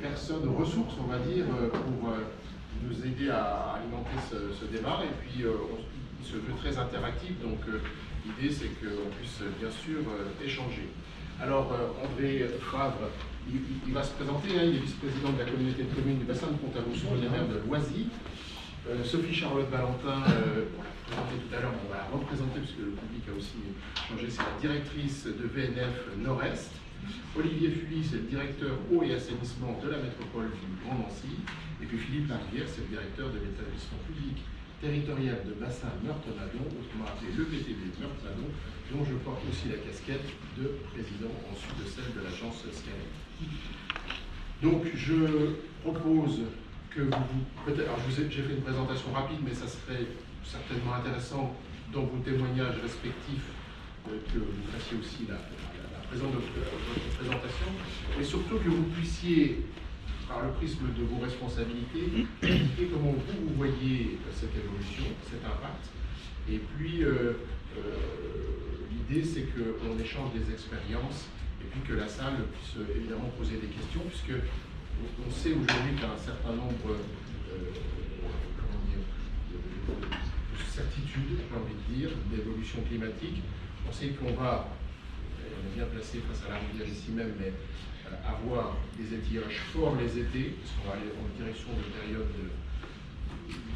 Personnes, ressources, on va dire, pour nous aider à alimenter ce débat. Et puis, il se veut très interactif, donc l'idée, c'est qu'on puisse bien sûr échanger. Alors, André Favre, il va se présenter, hein, il est vice-président de la communauté de communes du bassin de Pont-à-Mousson, il est maire de Loisy. Sophie Charlotte Valentin, on l'a présentée tout à l'heure, on va la représenter puisque le public a aussi changé, c'est la directrice de VNF Nord-Est. Olivier Fully, c'est le directeur eau et assainissement de la métropole du Grand Nancy. Et puis Philippe Larivière, c'est le directeur de l'établissement public territorial de bassin Meurthe-Madon, autrement appelé l'EPTB Meurthe-Madon, dont je porte aussi la casquette de président en sus de celle de l'agence Scalet. Donc je propose que vous peut-être, alors j'ai fait une présentation rapide, mais ça serait certainement intéressant dans vos témoignages respectifs que vous fassiez aussi la votre présentation, et surtout que vous puissiez, par le prisme de vos responsabilités, expliquer comment vous voyez cette évolution, cet impact. Et puis, l'idée, c'est qu'on échange des expériences et puis que la salle puisse évidemment poser des questions, puisque on sait aujourd'hui qu'il y a un certain nombre de certitudes, j'ai envie de dire, d'évolution climatique. On sait qu'on va, on est bien placé face à la rivière ici même, mais avoir des étiages forts les étés, parce qu'on va aller en direction de périodes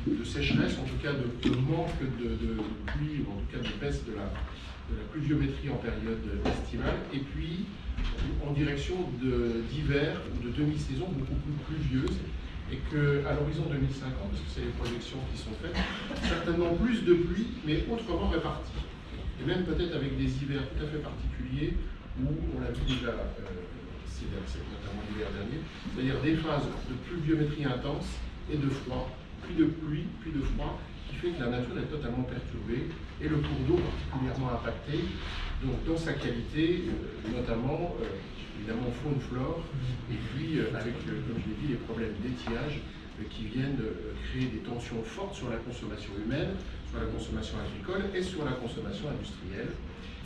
de sécheresse, en tout cas de manque de pluie, ou en tout cas de baisse de la pluviométrie en période estivale, et puis en direction d'hiver ou de demi-saison beaucoup plus pluvieuse, et qu'à l'horizon 2050, parce que c'est les projections qui sont faites, certainement plus de pluie, mais autrement répartie. Et même peut-être avec des hivers tout à fait particuliers, où on l'a vu déjà, c'est notamment l'hiver dernier, c'est-à-dire des phases de pluviométrie intense et de froid, puis de pluie, puis de froid, qui fait que la nature est totalement perturbée, et le cours d'eau particulièrement impacté, donc dans sa qualité, notamment, évidemment, faune-flore, et puis avec, comme je l'ai dit, les problèmes d'étiage, qui viennent créer des tensions fortes sur la consommation humaine, sur la consommation agricole et sur la consommation industrielle.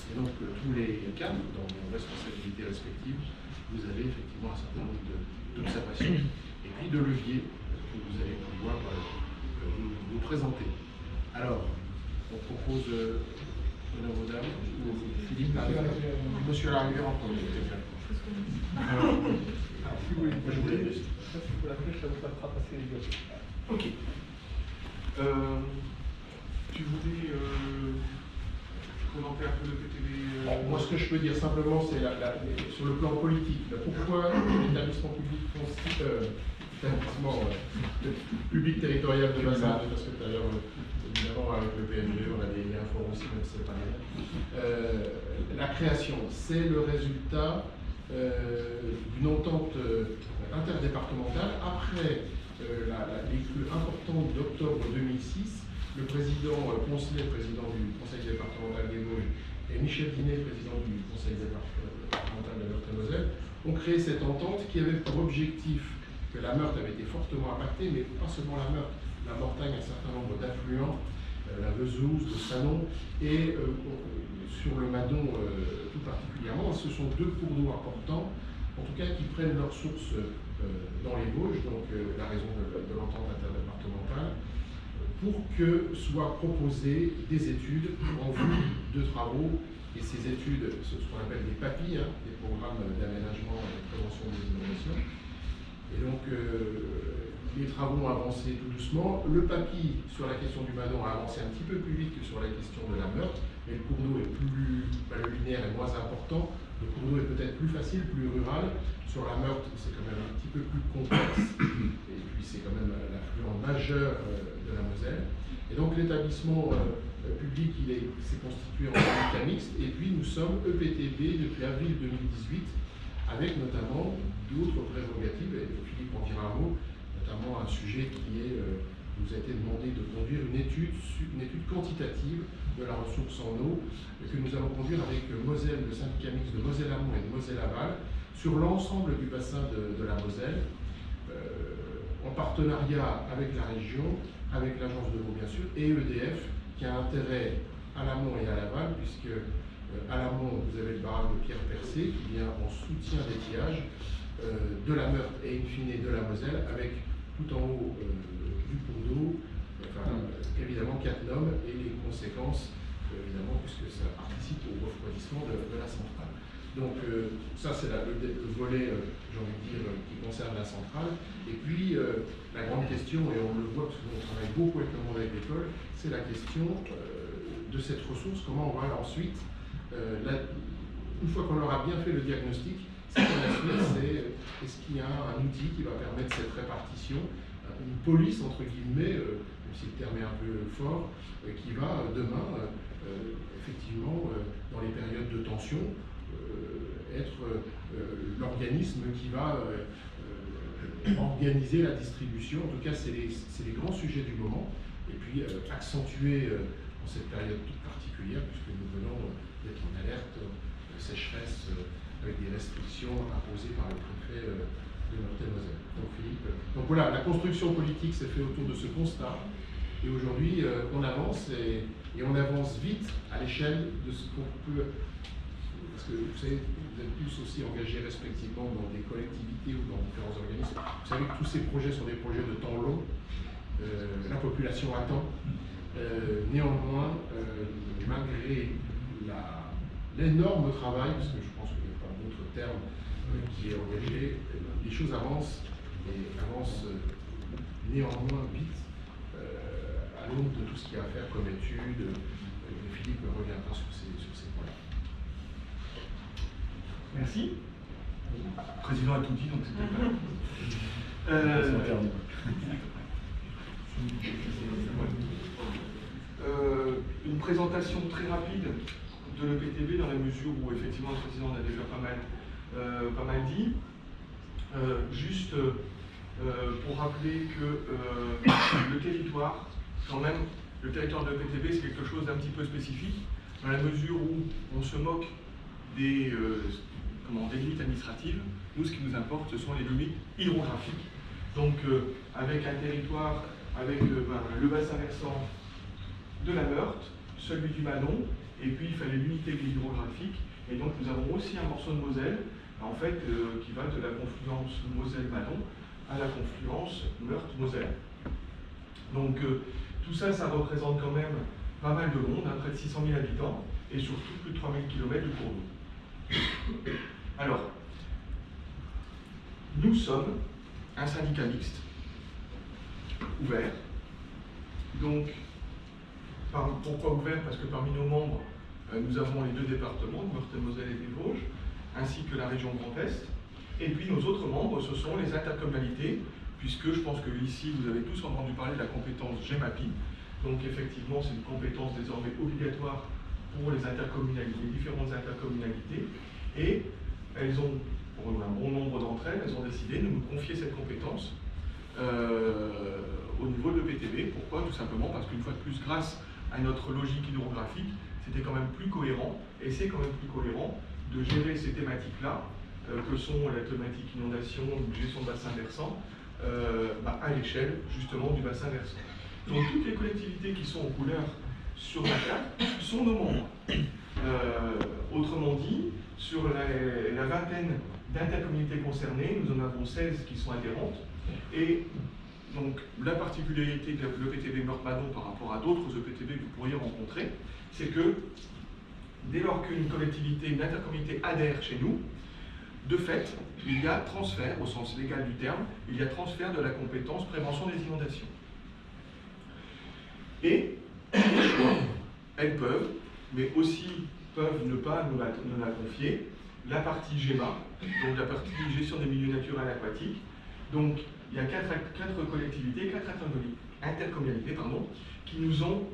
Et donc tous les cadres, dans vos responsabilités respectives, vous avez effectivement un certain nombre d'observations et puis de leviers que vous allez pouvoir vous présenter. Alors, on propose honneur aux dames, Philippe Larivière. Monsieur Larivière en premier. Si vous voulez, je voulais juste, pour la flèche, ça vous fera passer les gars. Ok. Tu voulais commenter un peu le PTB Moi, ce que je peux dire simplement, c'est sur le plan politique, pourquoi l'établissement public territorial de bassin, parce que d'ailleurs, évidemment, avec le PMG, on a des liens forts aussi, même si c'est pas rien. La création, c'est le résultat d'une entente interdépartementale après l'éclue importante d'octobre 2006. Le président Poncelet, président du conseil départemental des Vosges, et Michel Dinet, président du conseil départemental de Meurthe-et-Moselle, ont créé cette entente qui avait pour objectif que la Meurthe avait été fortement impactée, mais pas seulement la Meurthe, la Mortagne, un certain nombre d'affluents, la Vesouse, le Salon, et sur le Madon tout particulièrement. Ce sont deux cours d'eau importants, en tout cas qui prennent leur source dans les Vosges, donc la raison de l'entente interdépartementale, pour que soient proposées des études en vue de travaux. Et ces études, ce qu'on appelle des PAPI, hein, des programmes d'aménagement et de prévention des inondations. Et donc, les travaux ont avancé tout doucement. Le PAPI sur la question du Madon a avancé un petit peu plus vite que sur la question de la Meurthe, mais le cours d'eau est plus, le linéaire est moins important. Le cours d'eau est peut-être plus facile, plus rural. Sur la Meurthe, c'est quand même un petit peu plus complexe. Et puis, c'est quand même l'affluent majeur de la Moselle. Et donc, l'établissement public, s'est constitué en syndicat mixte. Et puis, nous sommes EPTB depuis avril 2018, avec notamment d'autres prérogatives. Et Philippe en dira un mot, notamment un sujet qui nous a été demandé de conduire une étude quantitative de la ressource en eau, que nous allons conduire avec Moselle, le syndicat mixte de Moselle-Amont et de Moselle-Aval, sur l'ensemble du bassin de la Moselle, en partenariat avec la région, avec l'agence de l'eau bien sûr, et EDF, qui a intérêt à l'amont et à l'aval, puisque À l'amont, vous avez le barrage de Pierre Percé qui vient en soutien d'étiage de la Meurthe et in fine de la Moselle, avec tout en haut du cours d'eau, évidemment Cattenom et les conséquences, évidemment, puisque ça participe au refroidissement de la centrale. Donc ça c'est le volet, j'ai envie de dire, qui concerne la centrale. Et puis la grande question, et on le voit parce qu'on travaille beaucoup avec le monde agricole, c'est la question de cette ressource, comment on va ensuite, une fois qu'on aura bien fait le diagnostic, c'est quoi la suite, c'est est-ce qu'il y a un outil qui va permettre cette répartition, une police entre guillemets, même si le terme est un peu fort, qui va demain, effectivement, dans les périodes de tension, être l'organisme qui va organiser la distribution. En tout cas, c'est les grands sujets du moment. Et puis, accentuer en cette période toute particulière, puisque nous venons d'être en alerte de sécheresse avec des restrictions imposées par le préfet de Meurthe-et-Moselle. Donc, Philippe. Donc voilà, la construction politique s'est faite autour de ce constat. Et aujourd'hui, on avance et on avance vite à l'échelle de ce qu'on peut. Parce que vous savez, vous êtes tous aussi engagés respectivement dans des collectivités ou dans différents organismes. Vous savez que tous ces projets sont des projets de temps long. La population attend. Néanmoins, malgré l'énorme travail, parce que je pense qu'il n'y a pas d'autre terme qui est engagé, les choses avancent et avancent néanmoins vite à l'aune de tout ce qu'il y a à faire comme études. Philippe reviendra sur ces points-là. Merci. Le président a tout dit, donc c'était pas. Une présentation très rapide de l'EPTB dans la mesure où effectivement le président en a déjà pas mal dit. Juste pour rappeler que le territoire, quand même, le territoire de l'EPTB c'est quelque chose d'un petit peu spécifique, dans la mesure où on se moque des limites administratives. Nous, ce qui nous importe, ce sont les limites hydrographiques. Donc, avec un territoire, avec le bassin versant de la Meurthe, celui du Malon, et puis il fallait l'unité hydrographique. Et donc, nous avons aussi un morceau de Moselle, en fait, qui va de la confluence Moselle-Malon à la confluence Meurthe-Moselle. Donc, tout ça, ça représente quand même pas mal de monde, près de 600 000 habitants, et surtout plus de 3000 km de cours d'eau. Alors, nous sommes un syndicat mixte, ouvert. Donc, pourquoi ouvert? Parce que parmi nos membres, nous avons les deux départements, Meurthe-et-Moselle et des Vosges, ainsi que la région Grand Est. Et puis nos autres membres, ce sont les intercommunalités, puisque je pense que ici, vous avez tous entendu parler de la compétence GEMAPI. Donc effectivement, c'est une compétence désormais obligatoire pour les différentes intercommunalités. Et elles ont, pour un bon nombre d'entre elles, elles ont décidé de nous confier cette compétence au niveau de l'EPTB. Pourquoi? Tout simplement parce qu'une fois de plus, grâce à notre logique hydrographique, c'était quand même plus cohérent, et c'est quand même plus cohérent de gérer ces thématiques-là, que sont la thématique inondation, gestion de bassin versant, à l'échelle justement du bassin versant. Donc toutes les collectivités qui sont en couleur sur la carte sont nos membres. Autrement dit, sur la vingtaine d'intercommunalités concernées, nous en avons 16 qui sont adhérentes. Et donc la particularité de l'EPTB Meurthe-Malon par rapport à d'autres EPTB que vous pourriez rencontrer, c'est que dès lors qu'une collectivité, une intercommunalité adhère chez nous, de fait, il y a transfert, au sens légal du terme, il y a transfert de la compétence prévention des inondations. Et elles peuvent, mais aussi peuvent ne pas nous la confier, la partie GEMA, donc la partie gestion des milieux naturels aquatiques. Donc il y a quatre collectivités, quatre intercommunalités, qui nous ont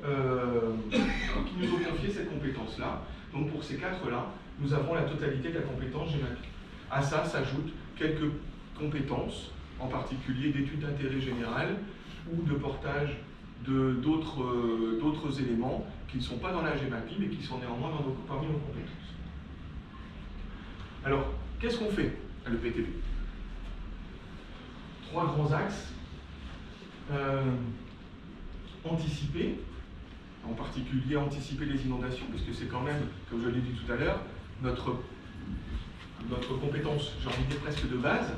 confié cette compétence-là. Donc pour ces quatre-là, nous avons la totalité de la compétence GEMAPI. À ça s'ajoutent quelques compétences, en particulier d'études d'intérêt général ou de portage d'autres éléments qui ne sont pas dans la GEMAPI, mais qui sont néanmoins parmi nos compétences. Alors, qu'est-ce qu'on fait à l'EPTB? 3 grands axes. Anticiper, en particulier anticiper les inondations, parce que c'est quand même, comme je l'ai dit tout à l'heure, notre compétence, j'ai envie de dire presque de base.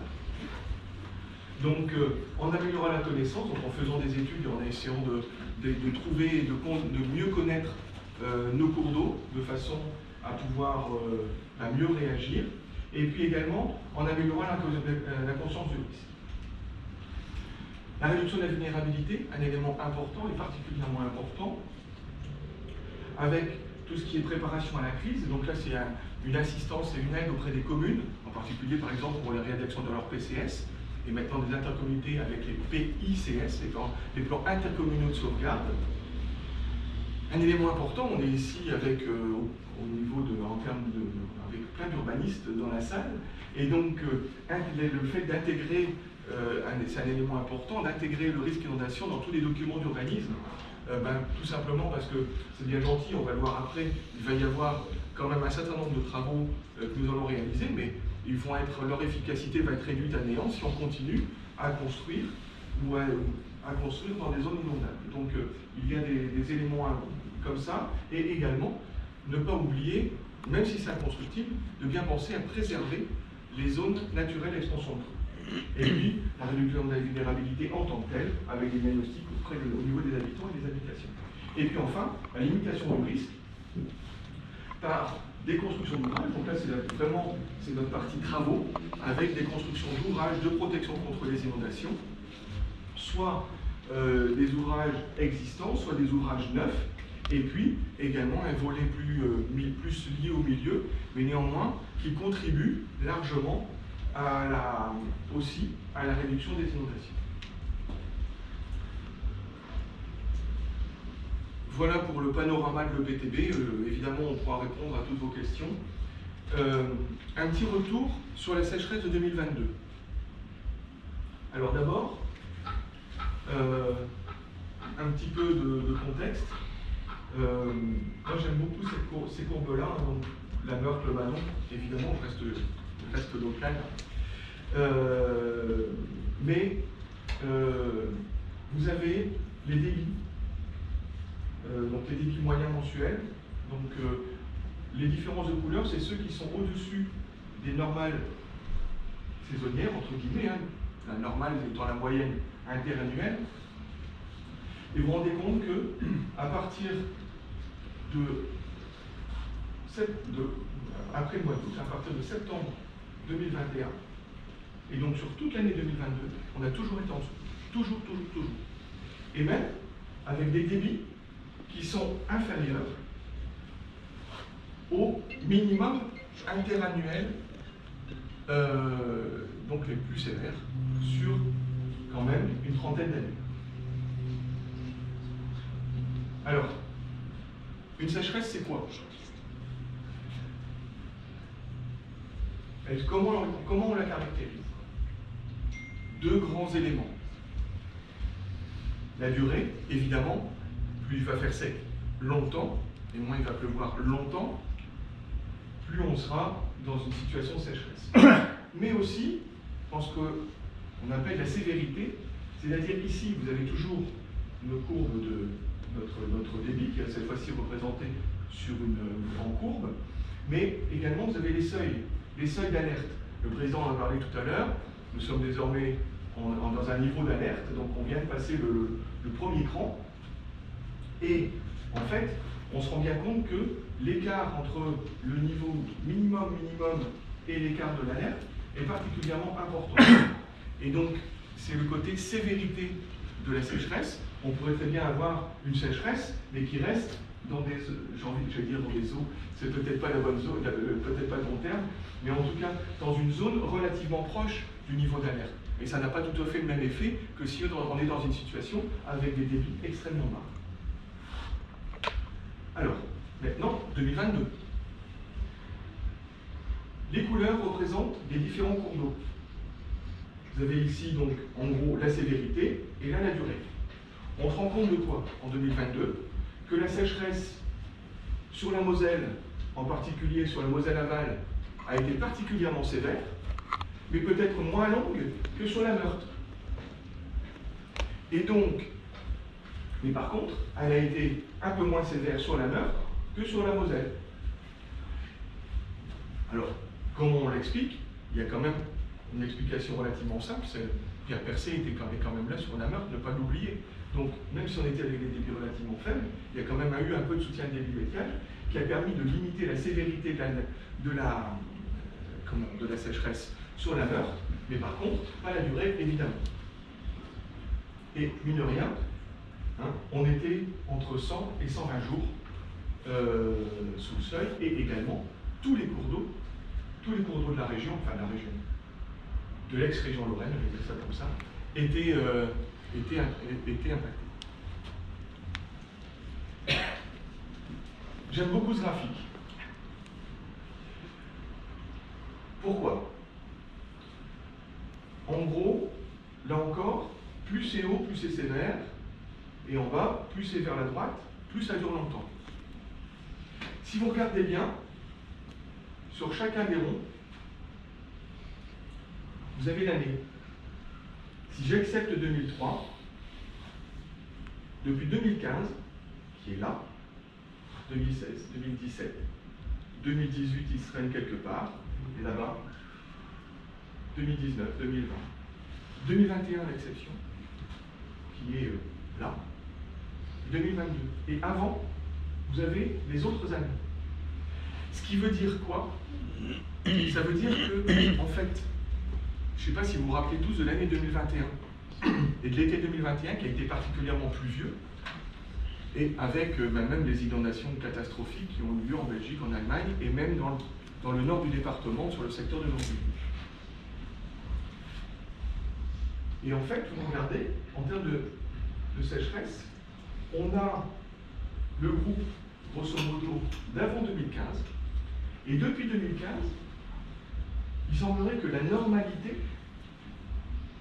Donc, en améliorant la connaissance, donc en faisant des études et en essayant de trouver et de mieux connaître nos cours d'eau, de façon à pouvoir à mieux réagir, et puis également en améliorant la conscience du risque. La réduction de la vulnérabilité, un élément important et particulièrement important, avec tout ce qui est préparation à la crise. Donc là, c'est une assistance et une aide auprès des communes, en particulier par exemple pour la rédaction de leur PCS, et maintenant des intercommunautés avec les PICS, les plans intercommunaux de sauvegarde. Un élément important, on est ici avec, au niveau avec plein d'urbanistes dans la salle, et donc le fait d'intégrer, c'est un élément important, d'intégrer le risque d'inondation dans tous les documents d'urbanisme, tout simplement parce que c'est bien gentil, on va le voir après, il va y avoir quand même un certain nombre de travaux que nous allons réaliser, mais leur efficacité va être réduite à néant si on continue à construire ou à construire dans des zones inondables. Donc il y a des éléments comme ça, et également ne pas oublier, même si c'est inconstructible, de bien penser à préserver les zones naturelles d'extension de creux. Et puis la réduction de la vulnérabilité en tant que telle, avec des diagnostics au niveau des habitants et des habitations. Et puis enfin, la limitation du risque par des constructions d'ouvrages. Donc là, c'est notre partie travaux, avec des constructions d'ouvrages de protection contre les inondations, soit des ouvrages existants, soit des ouvrages neufs, et puis également un volet plus lié au milieu, mais néanmoins qui contribue largement aussi à la réduction des inondations. Voilà pour le panorama de l'EPTB. Évidemment, on pourra répondre à toutes vos questions. Un petit retour sur la sécheresse de 2022. Alors d'abord, un petit peu de contexte. Moi, j'aime beaucoup ces courbes-là, hein, donc la Meurthe, le Manon, évidemment, je reste local. Mais vous avez les débits. Donc les débits moyens mensuels. Donc les différences de couleurs, c'est ceux qui sont au-dessus des normales saisonnières, entre guillemets, hein, la normale étant la moyenne interannuelle. Et vous vous rendez compte que à partir après le mois d'août, à partir de septembre 2021, et donc sur toute l'année 2022, on a toujours été en dessous. Toujours. Et même avec des débits qui sont inférieurs au minimum interannuel, donc les plus sévères, sur quand même une trentaine d'années. Alors, une sécheresse, c'est quoi? Comment on la caractérise? Deux grands éléments. La durée, évidemment, plus il va faire sec longtemps, et moins il va pleuvoir longtemps, plus on sera dans une situation de sécheresse. Mais aussi, parce qu'on appelle la sévérité, c'est-à-dire ici, vous avez toujours une courbe de notre débit, qui est cette fois-ci représenté en courbe, mais également vous avez les seuils d'alerte. Le président en a parlé tout à l'heure, nous sommes désormais dans un niveau d'alerte, donc on vient de passer le premier cran, et en fait, on se rend bien compte que l'écart entre le niveau minimum et l'écart de l'alerte est particulièrement important. Et donc, c'est le côté sévérité de la sécheresse. On pourrait très bien avoir une sécheresse, mais qui reste dans des, dans des eaux, c'est peut-être pas la bonne zone, peut-être pas le bon terme, mais en tout cas dans une zone relativement proche du niveau d'alerte. Et ça n'a pas tout à fait le même effet que si on est dans une situation avec des débits extrêmement bas. Alors, maintenant, 2022. Les couleurs représentent les différents cours d'eau. Vous avez ici donc en gros la sévérité et là la durée. On se rend compte de quoi en 2022? Que la sécheresse sur la Moselle, en particulier sur la Moselle-Aval, a été particulièrement sévère, mais peut-être moins longue que sur la Meurthe. Et donc, Mais par contre, elle a été un peu moins sévère sur la Meurthe que sur la Moselle. Alors, comment on l'explique? Il y a quand même une explication relativement simple, c'est Pierre Percé était quand même là sur la Meurthe, ne pas l'oublier. Donc, même si on était avec des débits relativement faibles, il y a quand même eu un peu de soutien de débit médical qui a permis de limiter la sévérité de la sécheresse sur la Meurthe, mais par contre, pas la durée, évidemment. Et mine de rien, hein, on était entre 100 et 120 jours sous le seuil, et également tous les cours d'eau de la région, enfin la région, de l'ex-région Lorraine, je vais dire ça comme ça, étaient impactés. J'aime beaucoup ce graphique. Pourquoi? En gros, là encore, plus c'est haut, plus c'est sévère, et en bas, plus c'est vers la droite, plus ça dure longtemps. Si vous regardez bien, sur chacun des ronds, vous avez l'année. Si j'accepte 2003, depuis 2015, qui est là, 2016, 2017, 2018, il se traîne quelque part, et là-bas, 2019, 2020, 2021 l'exception, qui est là, 2022. Et avant, vous avez les autres années. Ce qui veut dire quoi? Ça veut dire que, en fait, je ne sais pas si vous vous rappelez tous de l'année 2021 et de l'été 2021 qui a été particulièrement pluvieux, et avec même les inondations catastrophiques qui ont eu lieu en Belgique, en Allemagne, et même dans le nord du département, sur le secteur de Normandie. Et en fait, vous regardez, en termes de sécheresse, on a le groupe, grosso modo, d'avant 2015, et depuis 2015, il semblerait que la normalité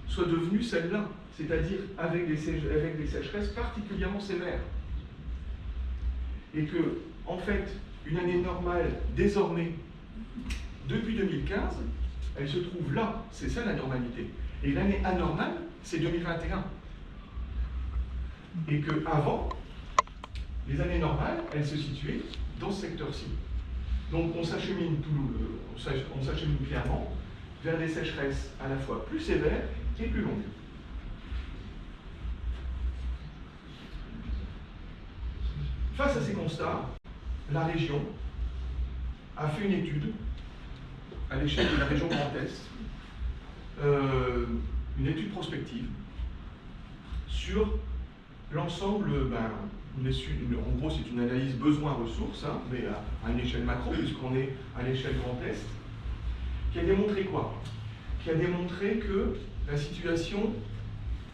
soit devenue celle-là, c'est-à-dire avec des sécheresses particulièrement sévères. Et que, en fait, une année normale, désormais, depuis 2015, elle se trouve là, c'est ça la normalité. Et l'année anormale, c'est 2021. Et qu'avant, les années normales, elles se situaient dans ce secteur-ci. Donc on s'achemine clairement vers des sécheresses à la fois plus sévères et plus longues. Face à ces constats, la région a fait une étude à l'échelle de la région Grand Est, une étude prospective sur l'ensemble, en gros c'est une analyse besoin-ressources, hein, mais à une échelle macro, puisqu'on est à l'échelle Grand Est, qui a démontré quoi? Qui a démontré que la situation,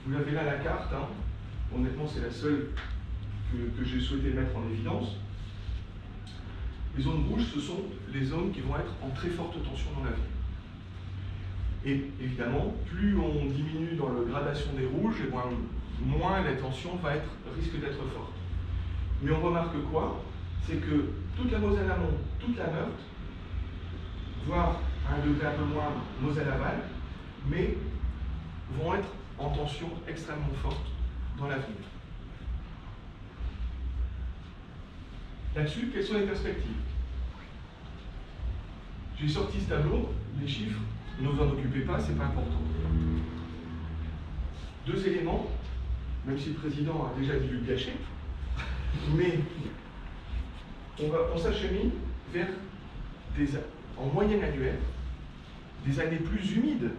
vous l'avez là la carte, hein, honnêtement c'est la seule que j'ai souhaité mettre en évidence. Les zones rouges, ce sont les zones qui vont être en très forte tension dans l'avenir. Et évidemment, plus on diminue dans la gradation des rouges, et moins la tension risque d'être forte. Mais on remarque quoi? C'est que toute la Moselle amont, toute la Meurthe, voire à un degré un peu moins Moselle aval, mais vont être en tension extrêmement forte dans l'avenir. Là-dessus, quelles sont les perspectives? J'ai sorti ce tableau, les chiffres, ne vous en occupez pas, c'est pas important. Deux éléments, même si le président a déjà dû le gâcher, mais on s'achemine vers en moyenne annuelle, des années plus humides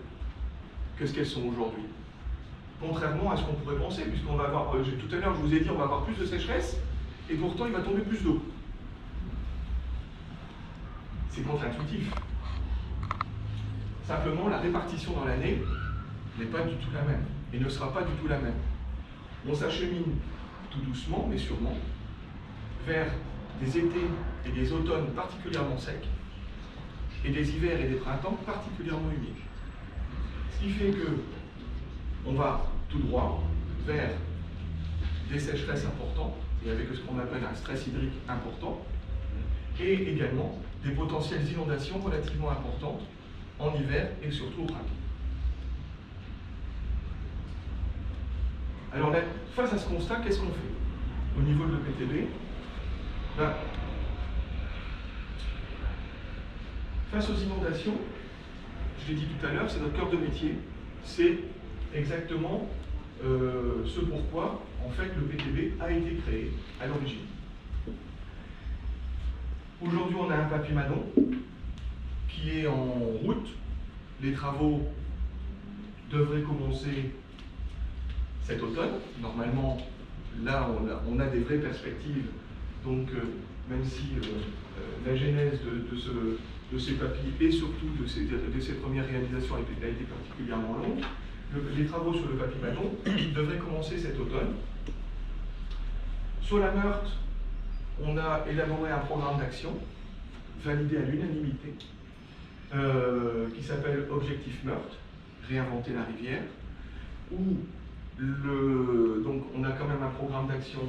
que ce qu'elles sont aujourd'hui. Contrairement à ce qu'on pourrait penser, puisqu'on va avoir, tout à l'heure je vous ai dit, on va avoir plus de sécheresse, et pourtant il va tomber plus d'eau. C'est contre-intuitif. Simplement, la répartition dans l'année n'est pas du tout la même, et ne sera pas du tout la même. On s'achemine tout doucement, mais sûrement, vers des étés et des automnes particulièrement secs, et des hivers et des printemps particulièrement humides. Ce qui fait que on va tout droit vers des sécheresses importantes, et avec ce qu'on appelle un stress hydrique important, et également des potentielles inondations relativement importantes en hiver et surtout au printemps. Alors là, face à ce constat, qu'est-ce qu'on fait au niveau de l'EPTB? Face aux inondations, je l'ai dit tout à l'heure, c'est notre cœur de métier. C'est exactement ce pourquoi, en fait, le PTB a été créé à l'origine. Aujourd'hui, on a un papy-madon qui est en route. Les travaux devraient commencer cet automne. Normalement, là, on a des vraies perspectives. Donc, même si la genèse de ces papys et surtout de ces premières réalisations a été particulièrement longue, les travaux sur le papy-madon devraient commencer cet automne. Sur la Meurthe, on a élaboré un programme d'action validé à l'unanimité qui s'appelle Objectif Meurthe, réinventer la rivière, où donc on a quand même un programme d'action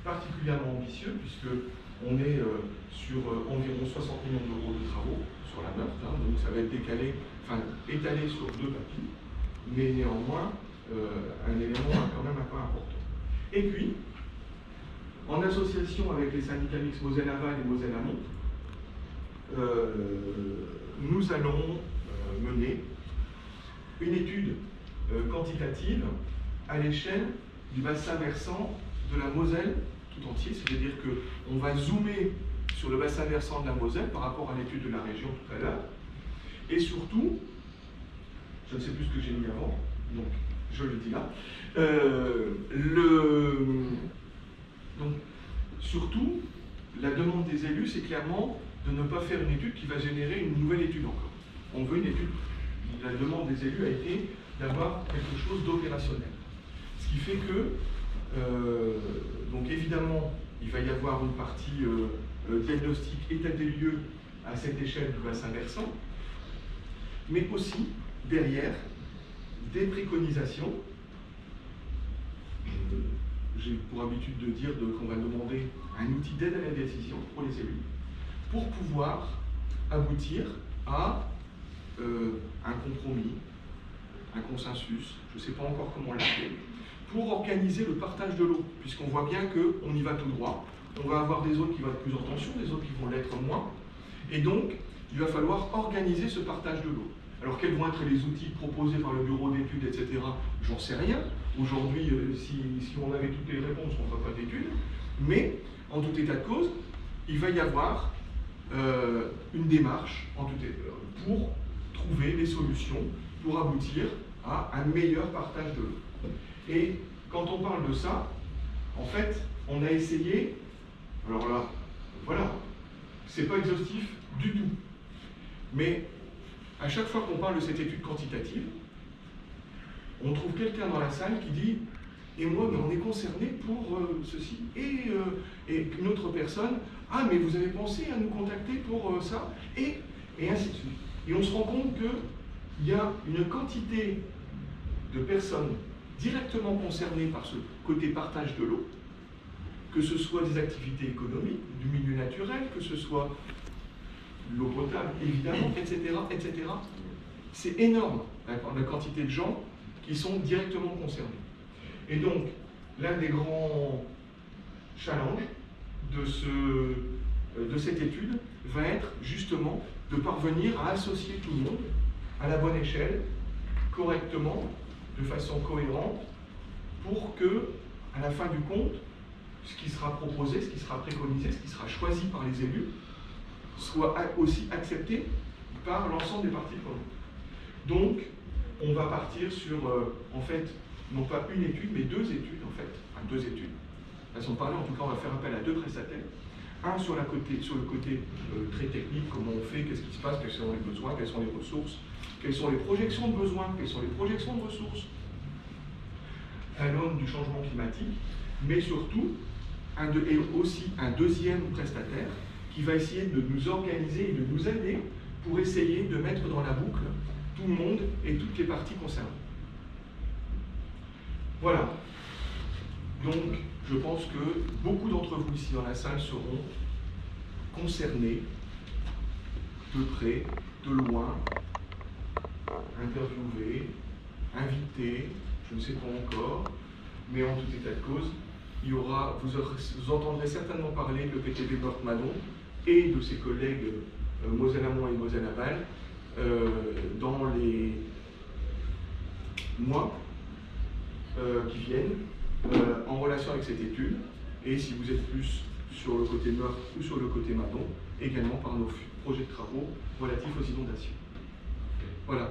particulièrement ambitieux, puisqu'on est sur environ 60 millions d'euros de travaux sur la Meurthe, hein, donc ça va être étalé sur 2 papys, mais néanmoins un élément quand même un peu important. Et puis, en association avec les syndicats mixtes Moselle-Aval et Moselle-Amont, nous allons mener une étude quantitative à l'échelle du bassin versant de la Moselle tout entier, c'est-à-dire qu'on va zoomer sur le bassin versant de la Moselle par rapport à l'étude de la région tout à l'heure, et surtout, je ne sais plus ce que j'ai mis avant, donc je le dis là, donc surtout, la demande des élus, c'est clairement de ne pas faire une étude qui va générer une nouvelle étude encore. On veut une étude. La demande des élus a été d'avoir quelque chose d'opérationnel. Ce qui fait que, donc évidemment, il va y avoir une partie diagnostic, état des lieux à cette échelle du bassin versant, mais aussi, derrière, des préconisations. J'ai pour habitude de dire qu'on va demander un outil d'aide à la décision pour les élus, pour pouvoir aboutir à un compromis, un consensus, je ne sais pas encore comment l'appeler, pour organiser le partage de l'eau, puisqu'on voit bien qu'on y va tout droit. On va avoir des zones qui vont être plus en tension, des autres qui vont l'être moins, et donc il va falloir organiser ce partage de l'eau. Alors quels vont être les outils proposés par le bureau d'études, etc. J'en sais rien. Aujourd'hui, si on avait toutes les réponses, on ne ferait pas d'études. Mais, en tout état de cause, il va y avoir une démarche pour trouver des solutions, pour aboutir à un meilleur partage de l'eau. Et quand on parle de ça, en fait, on a essayé, alors là, voilà, c'est pas exhaustif du tout. Mais à chaque fois qu'on parle de cette étude quantitative, on trouve quelqu'un dans la salle qui dit « Et moi, mais on est concerné pour ceci. » Et une autre personne « Ah, mais vous avez pensé à nous contacter pour ça ?» et ainsi de suite. Et on se rend compte qu'il y a une quantité de personnes directement concernées par ce côté partage de l'eau, que ce soit des activités économiques, du milieu naturel, que ce soit l'eau potable, évidemment, etc., etc. C'est énorme, la quantité de gens qui sont directement concernés. Et donc, l'un des grands challenges de cette étude va être justement de parvenir à associer tout le monde à la bonne échelle, correctement, de façon cohérente, pour que, à la fin du compte, ce qui sera proposé, ce qui sera préconisé, ce qui sera choisi par les élus, soit aussi accepté par l'ensemble des parties prenantes. Donc, on va partir sur, en fait, non pas une étude, mais 2 études, en fait. Enfin, 2 études. Façon de parler, en tout cas, on va faire appel à 2 prestataires. Un sur le côté très technique, comment on fait, qu'est-ce qui se passe, quels sont les besoins, quelles sont les ressources, quelles sont les projections de besoins, quelles sont les projections de ressources à l'aune du changement climatique, mais surtout, et aussi un deuxième prestataire qui va essayer de nous organiser et de nous aider pour essayer de mettre dans la boucle tout le monde et toutes les parties concernées. Voilà. Donc, je pense que beaucoup d'entre vous ici dans la salle seront concernés de près, de loin, interviewés, invités, je ne sais pas encore, mais en tout état de cause, vous entendrez certainement parler de l'EPTB Meurthe-Madon et de ses collègues Moselle-Amont et Moselle-Aval dans les mois qui viennent en relation avec cette étude, et si vous êtes plus sur le côté Meurthe ou sur le côté Madon, également par nos projets de travaux relatifs aux inondations. Voilà.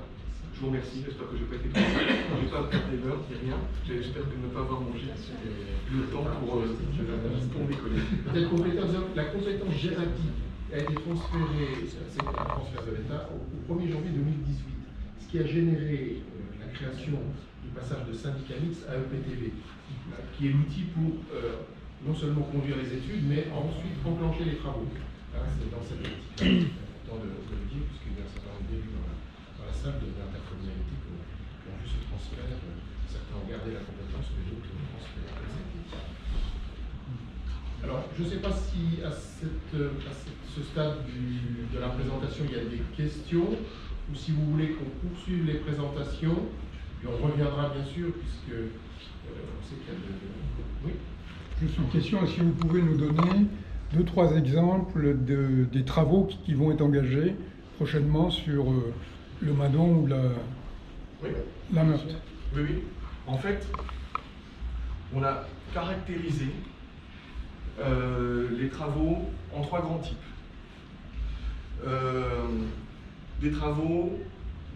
Je vous remercie, j'espère que je n'ai pas été trop mal. Je n'ai pas perdu l'heure, ni rien. J'espère ne pas avoir mangé le temps pour mes collègues. Peut-être la compétence GERAPI a été transférée, c'est un transfert de l'État, au 1er janvier 2018, ce qui a généré la création du passage de syndicat mixte à EPTB, qui est l'outil pour non seulement conduire les études, mais ensuite enclencher les travaux. C'est dans cette optique-là, c'est important de le dire, puisqu'il y a un certain nombre d'élus dans la salle d'intercommunalité qui ont vu ce transfert. Certains ont gardé la compétence, mais d'autres l'ont transféré. Alors, je ne sais pas si à ce stade de la présentation, il y a des questions, ou si vous voulez qu'on poursuive les présentations, puis on reviendra bien sûr, puisque on sait qu'il y a de... Oui. Juste une question, si vous pouvez nous donner 2-3 exemples des travaux qui vont être engagés prochainement sur le Madon ou la Meurthe. Oui, oui. En fait, on a caractérisé les travaux en 3 grands types. Des travaux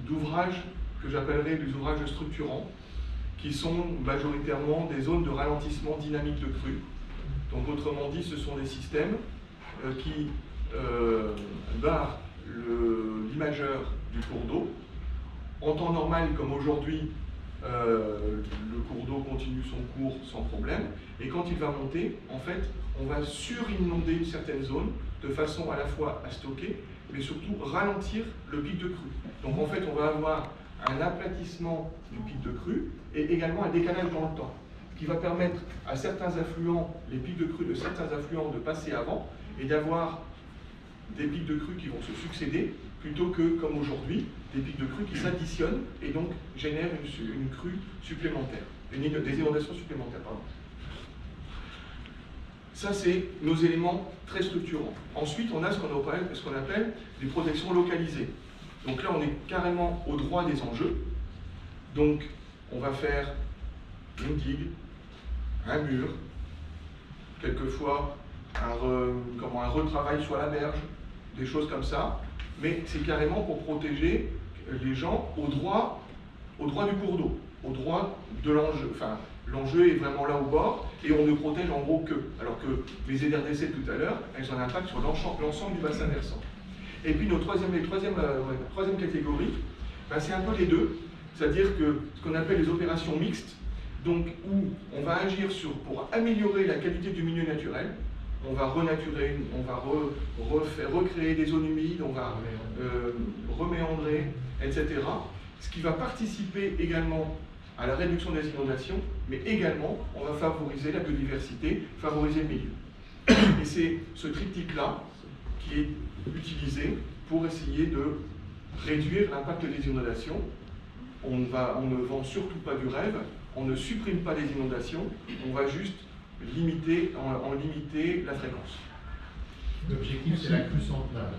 d'ouvrages que j'appellerais des ouvrages structurants, qui sont majoritairement des zones de ralentissement dynamique de crue. Donc autrement dit, ce sont des systèmes qui barrent l'imageur du cours d'eau. En temps normal, comme aujourd'hui, le cours d'eau continue son cours sans problème. Et quand il va monter, en fait, on va surinonder certaines zones de façon à la fois à stocker, mais surtout ralentir le pic de crue. Donc en fait, on va avoir un aplatissement du pic de crue et également un décalage dans le temps, ce qui va permettre à certains affluents, les pics de crue de certains affluents, de passer avant et d'avoir des pics de crue qui vont se succéder plutôt que, comme aujourd'hui, des pics de crue qui s'additionnent et donc génèrent une crue supplémentaire, des inondations supplémentaires. Pardon. Ça, c'est nos éléments très structurants. Ensuite, on a ce qu'on appelle des protections localisées. Donc là, on est carrément au droit des enjeux. Donc, on va faire une digue, un mur, quelquefois un retravail sur la berge, des choses comme ça. Mais c'est carrément pour protéger les gens au droit du cours d'eau, au droit de l'enjeu. Enfin, l'enjeu est vraiment là au bord et on ne protège en gros que. Alors que les ZRDC tout à l'heure, elles ont un impact sur l'ensemble du bassin versant. Et puis notre troisième catégorie, ben c'est un peu les deux, c'est-à-dire que ce qu'on appelle les opérations mixtes, donc où on va agir pour améliorer la qualité du milieu naturel, on va renaturer, on va recréer des zones humides, on va reméandrer, etc. Ce qui va participer également à la réduction des inondations, mais également on va favoriser la biodiversité, favoriser le milieu. Et c'est ce triptyque-là qui est utilisé pour essayer de réduire l'impact des inondations. On ne vend surtout pas du rêve, on ne supprime pas les inondations, on va juste limiter la fréquence. L'objectif, c'est la crue centrale.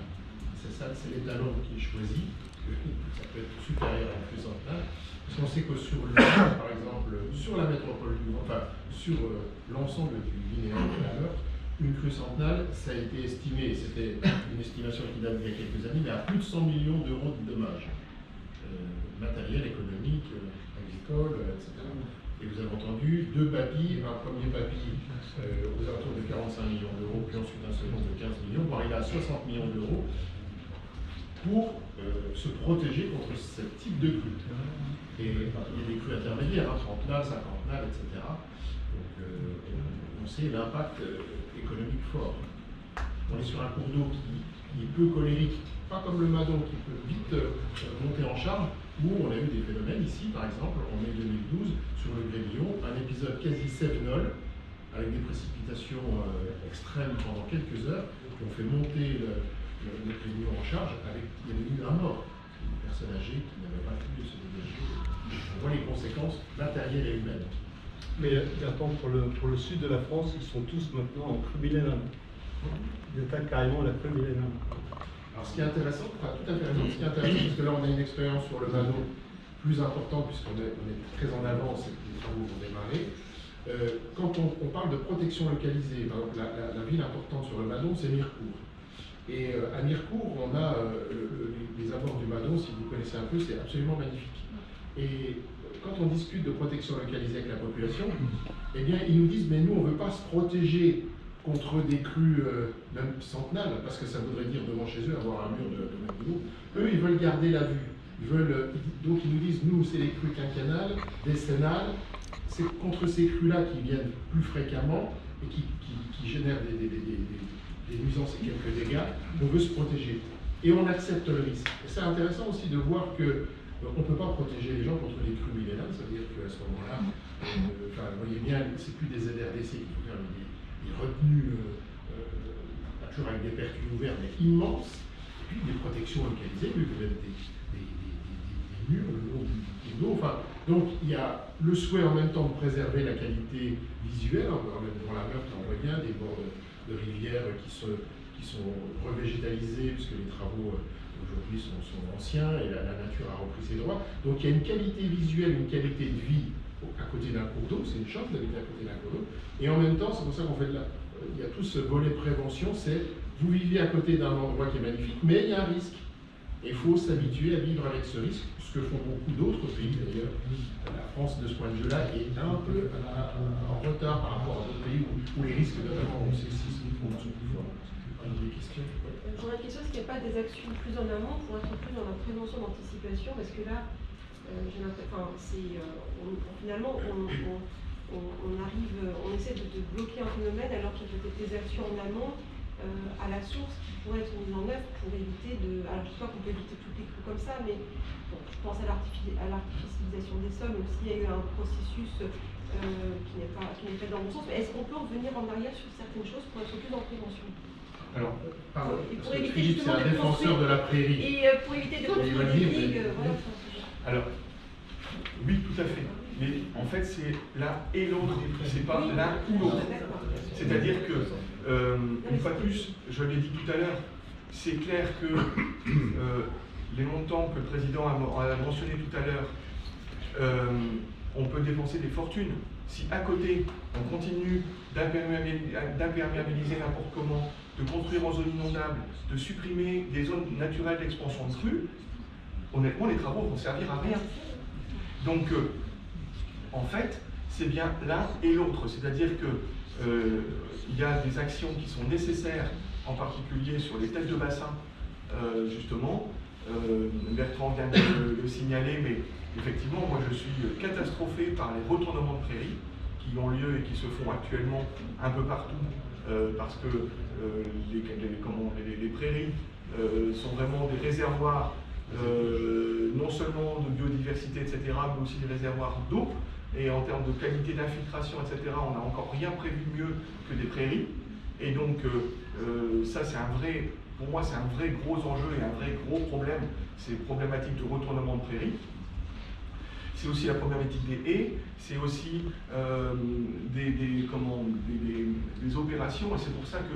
C'est ça, c'est l'étalon qui est choisi. Ça peut être supérieur à la crue centrale. Parce qu'on sait que sur le, par exemple, sur la métropole du Grand, enfin, sur l'ensemble du linéaire de la Meurthe, une crue centrale, ça a été estimé, c'était une estimation qui date d'il y a quelques années, mais à plus de 100 millions d'euros de dommages matériels, économiques, agricoles, etc. Et vous avez entendu 2 papis, un premier papy aux alentours de 45 millions d'euros, puis ensuite un second de 15 millions, voire il a 60 millions d'euros pour se protéger contre ce type de crue. Et il y a des crues intermédiaires, 30 nales, 50 nales, etc. Donc on sait l'impact économique fort. On est sur un cours d'eau qui est peu colérique, pas comme le Madon qui peut vite monter en charge, où on a eu des phénomènes ici, par exemple, en mai 2012, sur le Grébillon, un épisode quasi sévenol, avec des précipitations extrêmes pendant quelques heures, qui ont fait monter le Grébillon en charge, il y avait eu un mort, une personne âgée qui n'avait pas pu se dégager. On voit les conséquences matérielles et humaines. Mais attends, pour le sud de la France, ils sont tous maintenant en crue millénaire. Ils attaquent carrément la crue millénaire. Alors ce qui est intéressant, enfin tout à fait raison, ce qui est intéressant, parce que là on a une expérience sur le Madon plus importante, puisqu'on est très en avance et que les travaux vont démarrer. Quand on parle de protection localisée, par exemple, la ville importante sur le Madon, c'est Mirecourt. Et à Mirecourt, on a les abords du Madon, si vous connaissez un peu, c'est absolument magnifique. Et quand on discute de protection localisée avec la population, eh bien, ils nous disent, mais nous, on ne veut pas se protéger contre des crues même centenales, parce que ça voudrait dire devant chez eux avoir un mur de mètres de haut. Eux, ils veulent garder la vue. Donc ils nous disent, nous, c'est les crues quinquennales, décennales, c'est contre ces crues-là qui viennent plus fréquemment et qui génèrent des nuisances et quelques dégâts, on veut se protéger. Et on accepte le risque. Et c'est intéressant aussi de voir que on ne peut pas protéger les gens contre les crues millénaires, c'est-à-dire qu'à ce moment-là, vous voyez bien, c'est plus des ZRDC qui faut faire des retenues, toujours avec des pertuis ouverts, mais immenses, et puis des protections localisées, mais peut-être des murs le long du cours d'eau. Enfin, donc il y a le souhait en même temps de préserver la qualité visuelle, dans la Meurthe, on voit bien des bords de rivières qui sont revégétalisés, puisque les travaux aujourd'hui sont anciens et la nature a repris ses droits. Donc il y a une qualité visuelle, une qualité de vie à côté d'un cours d'eau, c'est une chance d'habiter à côté d'un cours d'eau. Et en même temps, c'est pour ça qu'on fait il y a tout ce volet prévention, c'est vous vivez à côté d'un endroit qui est magnifique, mais il y a un risque. Et il faut s'habituer à vivre avec ce risque, ce que font beaucoup d'autres pays d'ailleurs. La France, de ce point de vue-là, est un peu en retard par rapport à d'autres pays où les risques, notamment au sexisme, sont plus forts. Des questions? J'aurais une question, est-ce qu'il n'y a pas des actions plus en amont pour être plus dans la prévention d'anticipation? Parce que là, j'ai l'impression, finalement, on essaie de bloquer un phénomène alors qu'il y a peut-être des actions en amont à la source qui pourraient être mises en œuvre pour éviter de. Alors, je ne sais pas qu'on peut éviter toutes les crues comme ça, mais bon, je pense à l'artificialisation des sols, même s'il y a eu un processus qui n'est pas dans le bon sens. Mais est-ce qu'on peut revenir en arrière sur certaines choses pour être plus en prévention? Alors, pardon, et pour parce que éviter Philippe, c'est un défenseur de la prairie. Et pour éviter de construire des digues, voilà. Alors, oui, tout à fait. Mais en fait, c'est l'un et l'autre, c'est pas l'un ou l'autre. C'est-à-dire que, une fois de plus, je l'ai dit tout à l'heure, c'est clair que les montants que le président a mentionné tout à l'heure, on peut dépenser des fortunes. Si à côté, on continue d'imperméabiliser n'importe comment, de construire en zone inondable, de supprimer des zones naturelles d'expansion de crues, honnêtement, les travaux vont servir à rien. Donc, en fait, c'est bien l'un et l'autre. C'est-à-dire qu'il y a des actions qui sont nécessaires, en particulier sur les têtes de bassin, justement. Bertrand vient de le signaler, mais effectivement, moi je suis catastrophé par les retournements de prairies qui ont lieu et qui se font actuellement un peu partout, parce que les prairies sont vraiment des réservoirs non seulement de biodiversité, etc., mais aussi des réservoirs d'eau. Et en termes de qualité d'infiltration, etc., on n'a encore rien prévu mieux que des prairies. Et donc, ça, pour moi, c'est un vrai gros enjeu et un vrai gros problème, ces problématiques de retournement de prairies. C'est aussi la problématique des haies, c'est aussi des opérations, et c'est pour ça que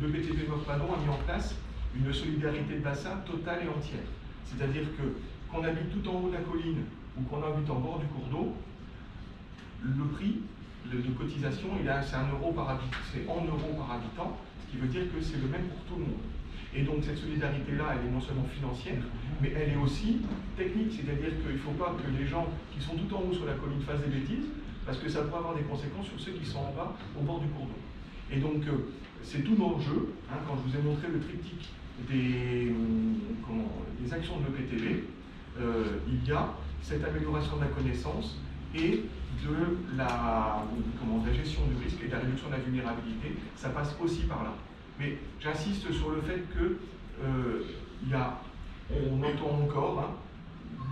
le PTB Meurthe-Madon a mis en place une solidarité de bassin totale et entière. C'est-à-dire que qu'on habite tout en haut de la colline ou qu'on habite en bord du cours d'eau, le prix de cotisation, c'est 1 euro par habitant, c'est en euros par habitant, ce qui veut dire que c'est le même pour tout le monde. Et donc cette solidarité-là, elle est non seulement financière, mais elle est aussi technique, c'est-à-dire qu'il ne faut pas que les gens qui sont tout en haut sur la colline fassent des bêtises, parce que ça pourrait avoir des conséquences sur ceux qui sont en bas, au bord du cours d'eau. Et donc c'est tout l'enjeu, quand je vous ai montré le triptyque des actions de l'EPTB, il y a cette amélioration de la connaissance et de la gestion du risque et de la réduction de la vulnérabilité, ça passe aussi par là. Mais j'insiste sur le fait que on entend encore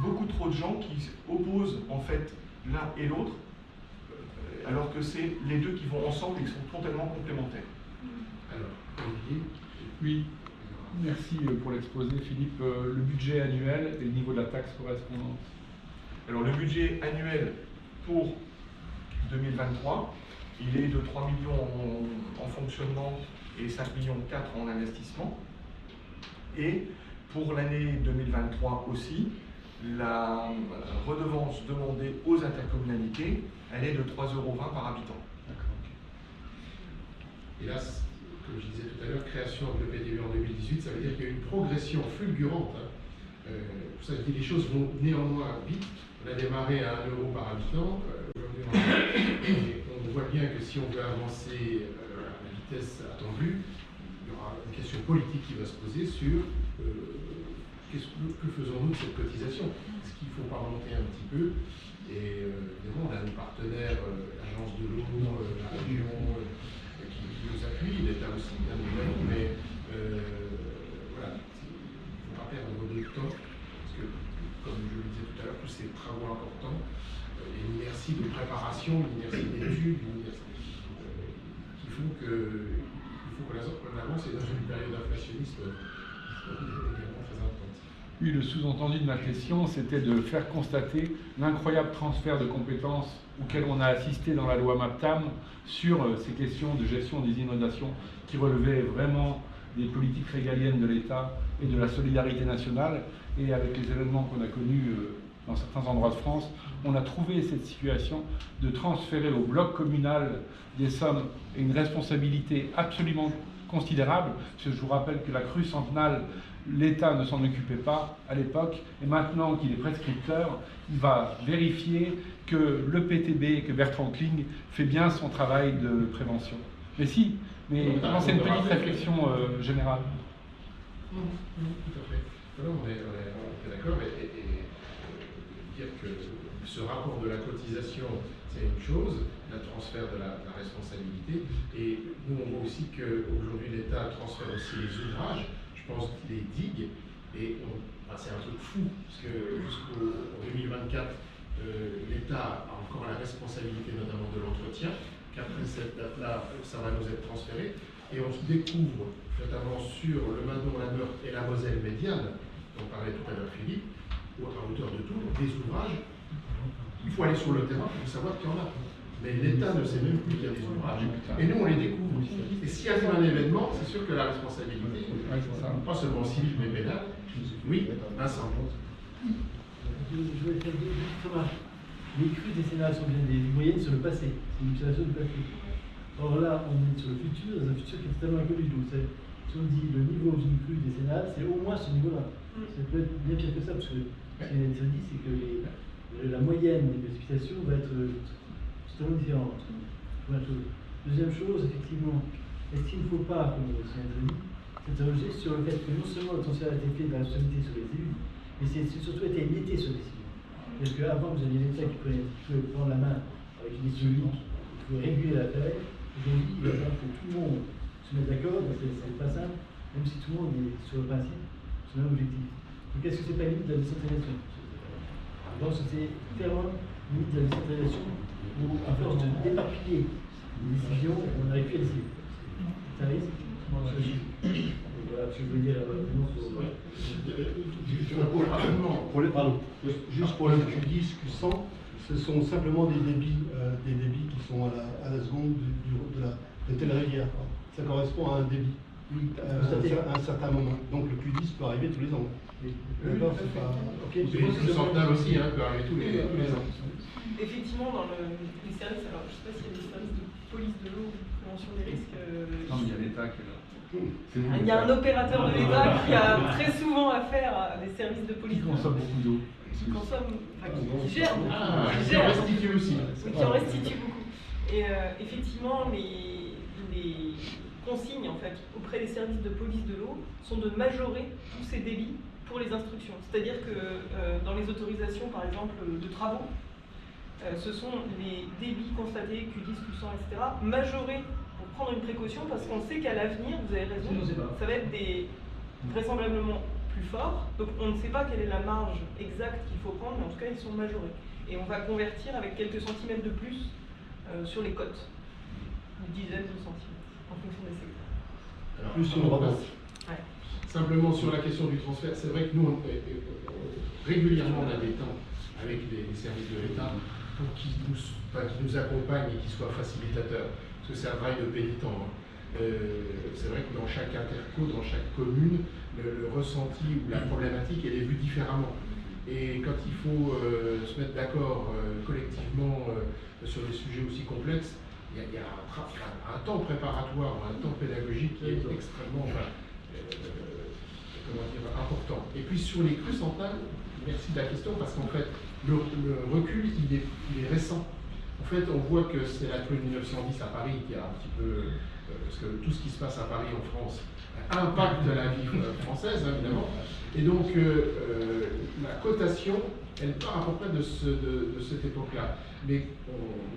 beaucoup trop de gens qui opposent en fait l'un et l'autre, alors que c'est les deux qui vont ensemble et qui sont totalement complémentaires. Alors, Olivier? Oui, merci pour l'exposé, Philippe. Le budget annuel et le niveau de la taxe correspondante. Alors le budget annuel pour 2023. Il est de 3 millions en fonctionnement et 5 millions 4 en investissement. Et pour l'année 2023 aussi, la redevance demandée aux intercommunalités, elle est de 3,20 € par habitant. Et là, comme je disais tout à l'heure, création de l'EPTB en 2018, ça veut dire qu'il y a eu une progression fulgurante. Pour ça, je dis les choses vont néanmoins vite. On a démarré à 1 € par habitant. Et on voit bien que si on veut avancer à la vitesse attendue, il y aura une question politique qui va se poser sur que faisons-nous de cette cotisation? Est-ce qu'il ne faut pas remonter un petit peu? Et évidemment, on a nos partenaires, l'agence de l'eau, la région, qui nous appuient, l'État aussi, bien évidemment, mais voilà, il ne faut pas perdre de temps, parce que, comme je le disais tout à l'heure, tous ces travaux importants, il y a une inertie de préparation, une inertie d'études, qui font qu'on avance, et dans une période inflationniste également très importante. Oui, le sous-entendu de ma question, c'était de faire constater l'incroyable transfert de compétences auquel on a assisté dans la loi MAPTAM sur ces questions de gestion des inondations qui relevaient vraiment des politiques régaliennes de l'État et de la solidarité nationale. Et avec les événements qu'on a connus dans certains endroits de France, on a trouvé cette situation de transférer au bloc communal des sommes et une responsabilité absolument considérable. Parce que je vous rappelle que la crue centenale, l'État ne s'en occupait pas à l'époque, et maintenant qu'il est prescripteur, il va vérifier que le PTB, que Bertrand Kling fait bien son travail de prévention. Mais si, mais c'est une petite réflexion générale. Tout à fait. Alors, on est d'accord, et dire que ce rapport de la cotisation, c'est une chose, le transfert de la responsabilité, et nous on voit aussi qu'aujourd'hui l'État transfère aussi les ouvrages. Je pense les digues, et c'est un truc fou, parce que jusqu'en 2024, l'État a encore la responsabilité notamment de l'entretien, qu'après cette date-là, ça va nous être transféré, et on se découvre, notamment sur le Madon, la Meurthe et la Moselle médiane, dont parlait tout à l'heure Philippe, à hauteur de Tours, des ouvrages. Il faut aller sur le terrain pour savoir qu'il y en a. Mais l'État ne sait même plus qu'il y a des ouvrages. Et nous, on les découvre. Et s'il y a un événement, c'est sûr que la responsabilité, pas seulement civile, mais pénale. Oui, Vincent. Je voulais faire deux remarques. Les crues décennales sont bien des moyennes sur le passé. C'est une observation du passé. Or là, on est sur le futur, dans un futur qui est totalement inconnu. Donc, si on dit le niveau d'une crue décennale, c'est au moins ce niveau-là. Ça peut être bien pire que ça, parce que ce qui est dit, c'est que la moyenne des précipitations va être totalement différente. Première chose. Deuxième chose, effectivement, est-ce qu'il ne faut pas, comme le dit, s'interroger sur le fait que non seulement le transfert a été fait de la responsabilité sur les élus, mais c'est surtout été émietté sur les citoyens. Parce qu'avant, vous aviez l'État qui pouvait prendre la main avec une décision qui pouvait réguler la taille. Aujourd'hui, il va falloir que tout le monde se mette d'accord, parce que c'est pas simple, même si tout le monde est sur le principe, sur le même objectif. Donc est-ce que c'est pas limite de la décentralisation? Je pense que c'est clairement limite de la décentralisation où, à force de d'éparpiller les décisions, on n'arrive plus à décider. C'est un risque. Voilà ce que je veux dire. Juste pour le Q10, Q100, ce sont simplement des débits qui sont à la seconde de telle rivière. Ça correspond à un débit à un certain moment. Donc le Q10 peut arriver tous les ans. D'accord, c'est pas. Okay. Le centenal aussi peut arriver tous les ans. Effectivement, dans les services, alors je ne sais pas s'il y a des services de police de l'eau ou de prévention des risques. Non, mais il y a l'État qui est là. Il y a un opérateur de l'État qui a très souvent affaire à des services de police. Qui consomme beaucoup d'eau. Qui consomme, qui gère. Qui en restitue aussi. Qui en restitue beaucoup. Et effectivement, les consignes en fait auprès des services de police de l'eau sont de majorer tous ces débits pour les instructions. C'est-à-dire que dans les autorisations, par exemple, de travaux, ce sont les débits constatés, Q10, Q100, etc., majorés pour prendre une précaution, parce qu'on sait qu'à l'avenir, vous avez raison, ça va être vraisemblablement plus fort. Donc on ne sait pas quelle est la marge exacte qu'il faut prendre, mais en tout cas, ils sont majorés. Et on va convertir avec quelques centimètres de plus sur les cotes, une dizaine de centimètres, en fonction des secteurs. Alors, plus une redevance. Ouais. Simplement sur la question du transfert, c'est vrai que nous, régulièrement, on a des temps avec les services de l'État pour qu'il nous accompagne et qu'il soit facilitateur, parce que c'est un travail de pénitent. Hein. C'est vrai que dans chaque interco, dans chaque commune, le ressenti ou la problématique, elle est vue différemment. Et quand il faut se mettre d'accord collectivement sur des sujets aussi complexes, il y a un temps préparatoire, un temps pédagogique qui est extrêmement important. Et puis sur les crues centrales, merci de la question, parce qu'en fait, le recul, il est récent. En fait, on voit que c'est la crue de 1910 à Paris qui a un petit peu, parce que tout ce qui se passe à Paris en France impacte la vie française, évidemment. Et donc, la cotation, elle part à peu près de cette époque-là. Mais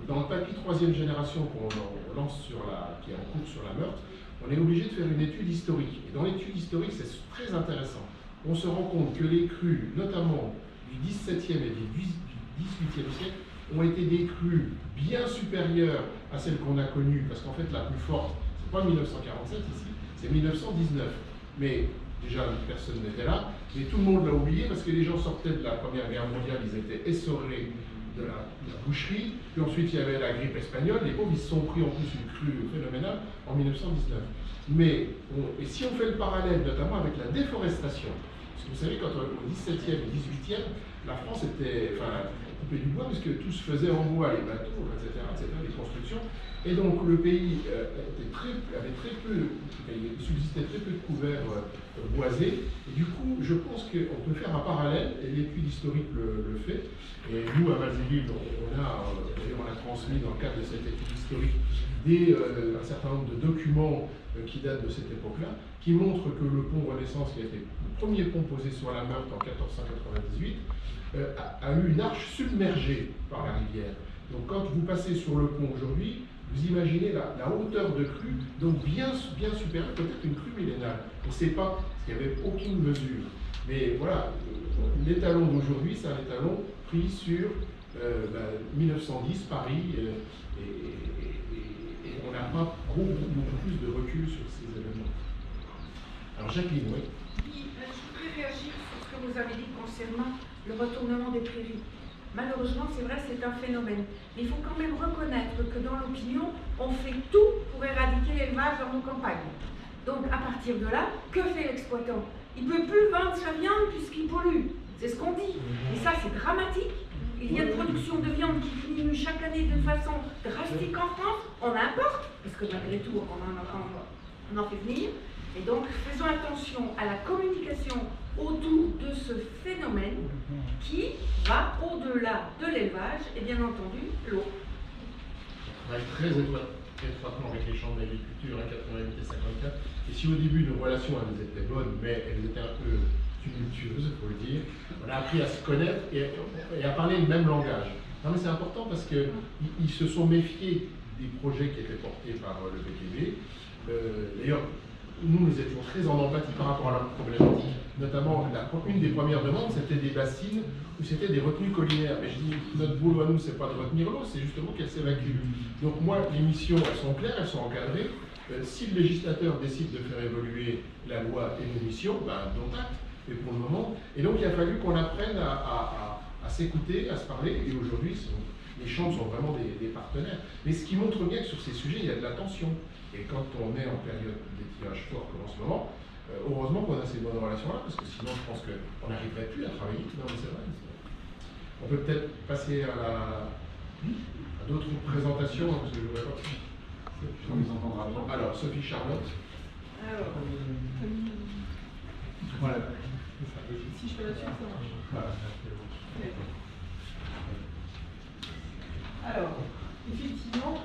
dans le papier 3e génération qu'on lance qui est en cours sur la Meurthe, on est obligé de faire une étude historique. Et dans l'étude historique, c'est très intéressant. On se rend compte que les crues, notamment du XVIIe et du XVIIIe siècle, ont été des crues bien supérieures à celles qu'on a connues, parce qu'en fait, la plus forte, c'est pas 1947 ici, c'est 1919. Mais déjà, personne n'était là, mais tout le monde l'a oublié, parce que les gens sortaient de la Première Guerre mondiale, ils étaient essorés de la boucherie, puis ensuite il y avait la grippe espagnole, les pauvres ils se sont pris en plus une crue phénoménale en 1919. Mais et si on fait le parallèle notamment avec la déforestation, parce que vous savez, quand au XVIIe et XVIIIe, la France était coupée du bois, puisque tout se faisait en bois, les bateaux, etc., les constructions, et donc le pays il subsistait très peu de couverts boisés, et du coup, je pense qu'on peut faire un parallèle, et l'étude historique le fait, et nous, à Valzéville, on a transmis dans le cadre de cette étude historique un certain nombre de documents qui datent de cette époque-là, qui montrent que le pont Renaissance, qui a été le premier pont posé sur la Meurthe en 1498, a eu une arche submergée par la rivière. Donc quand vous passez sur le pont aujourd'hui, vous imaginez la hauteur de crue, donc bien supérieure, peut-être une crue millénaire. On ne sait pas, parce qu'il n'y avait aucune mesure. Mais voilà, l'étalon d'aujourd'hui, c'est un étalon pris sur 1910, Paris, et on n'a pas beaucoup plus de recul sur ces événements. Alors Jacqueline, oui. Oui, je voudrais réagir sur ce que vous avez dit concernant le retournement des prairies. Malheureusement, c'est vrai, c'est un phénomène. Mais il faut quand même reconnaître que dans l'opinion, on fait tout pour éradiquer l'élevage dans nos campagnes. Donc, à partir de là, que fait l'exploitant? Il ne peut plus vendre sa viande puisqu'il pollue. C'est ce qu'on dit. Et ça, c'est dramatique. Il y a une production de viande qui diminue chaque année de façon drastique en France. On importe, parce que malgré tout, on en fait venir. Et donc, faisons attention à la communication autour de ce phénomène qui va au-delà de l'élevage et bien entendu l'eau. On travaille très étroitement avec les chambres d'agriculture à 88 et 54. Et si au début nos relations elles étaient bonnes, mais elles étaient un peu tumultueuses, il faut le dire, on a appris à se connaître et à parler le même langage. Non mais c'est important parce qu'ils se sont méfiés des projets qui étaient portés par le PTB. D'ailleurs, nous étions très en empathie par rapport à leur problématique. Notamment, une des premières demandes, c'était des bassines où c'était des retenues collinaires. Mais je dis, notre boulot à nous, c'est pas de retenir l'eau, c'est justement qu'elle s'évacue. Donc moi, les missions, elles sont claires, elles sont encadrées. Si le législateur décide de faire évoluer la loi et nos missions, dont acte, mais pour le moment. Et donc il a fallu qu'on apprenne à s'écouter, à se parler. Et aujourd'hui, les chambres sont vraiment des partenaires. Mais ce qui montre bien que sur ces sujets, il y a de la tension. Et quand on est en période d'étirage fort comme en ce moment, heureusement qu'on a ces bonnes relations-là, parce que sinon je pense qu'on n'arriverait plus à travailler. Non, mais c'est vrai. On peut peut-être passer à d'autres présentations, hein, parce que je ne vois pas. Alors, Sophie Charlotte. Alors, Voilà. si je fais là-dessus, ça marche. Voilà. Alors, effectivement,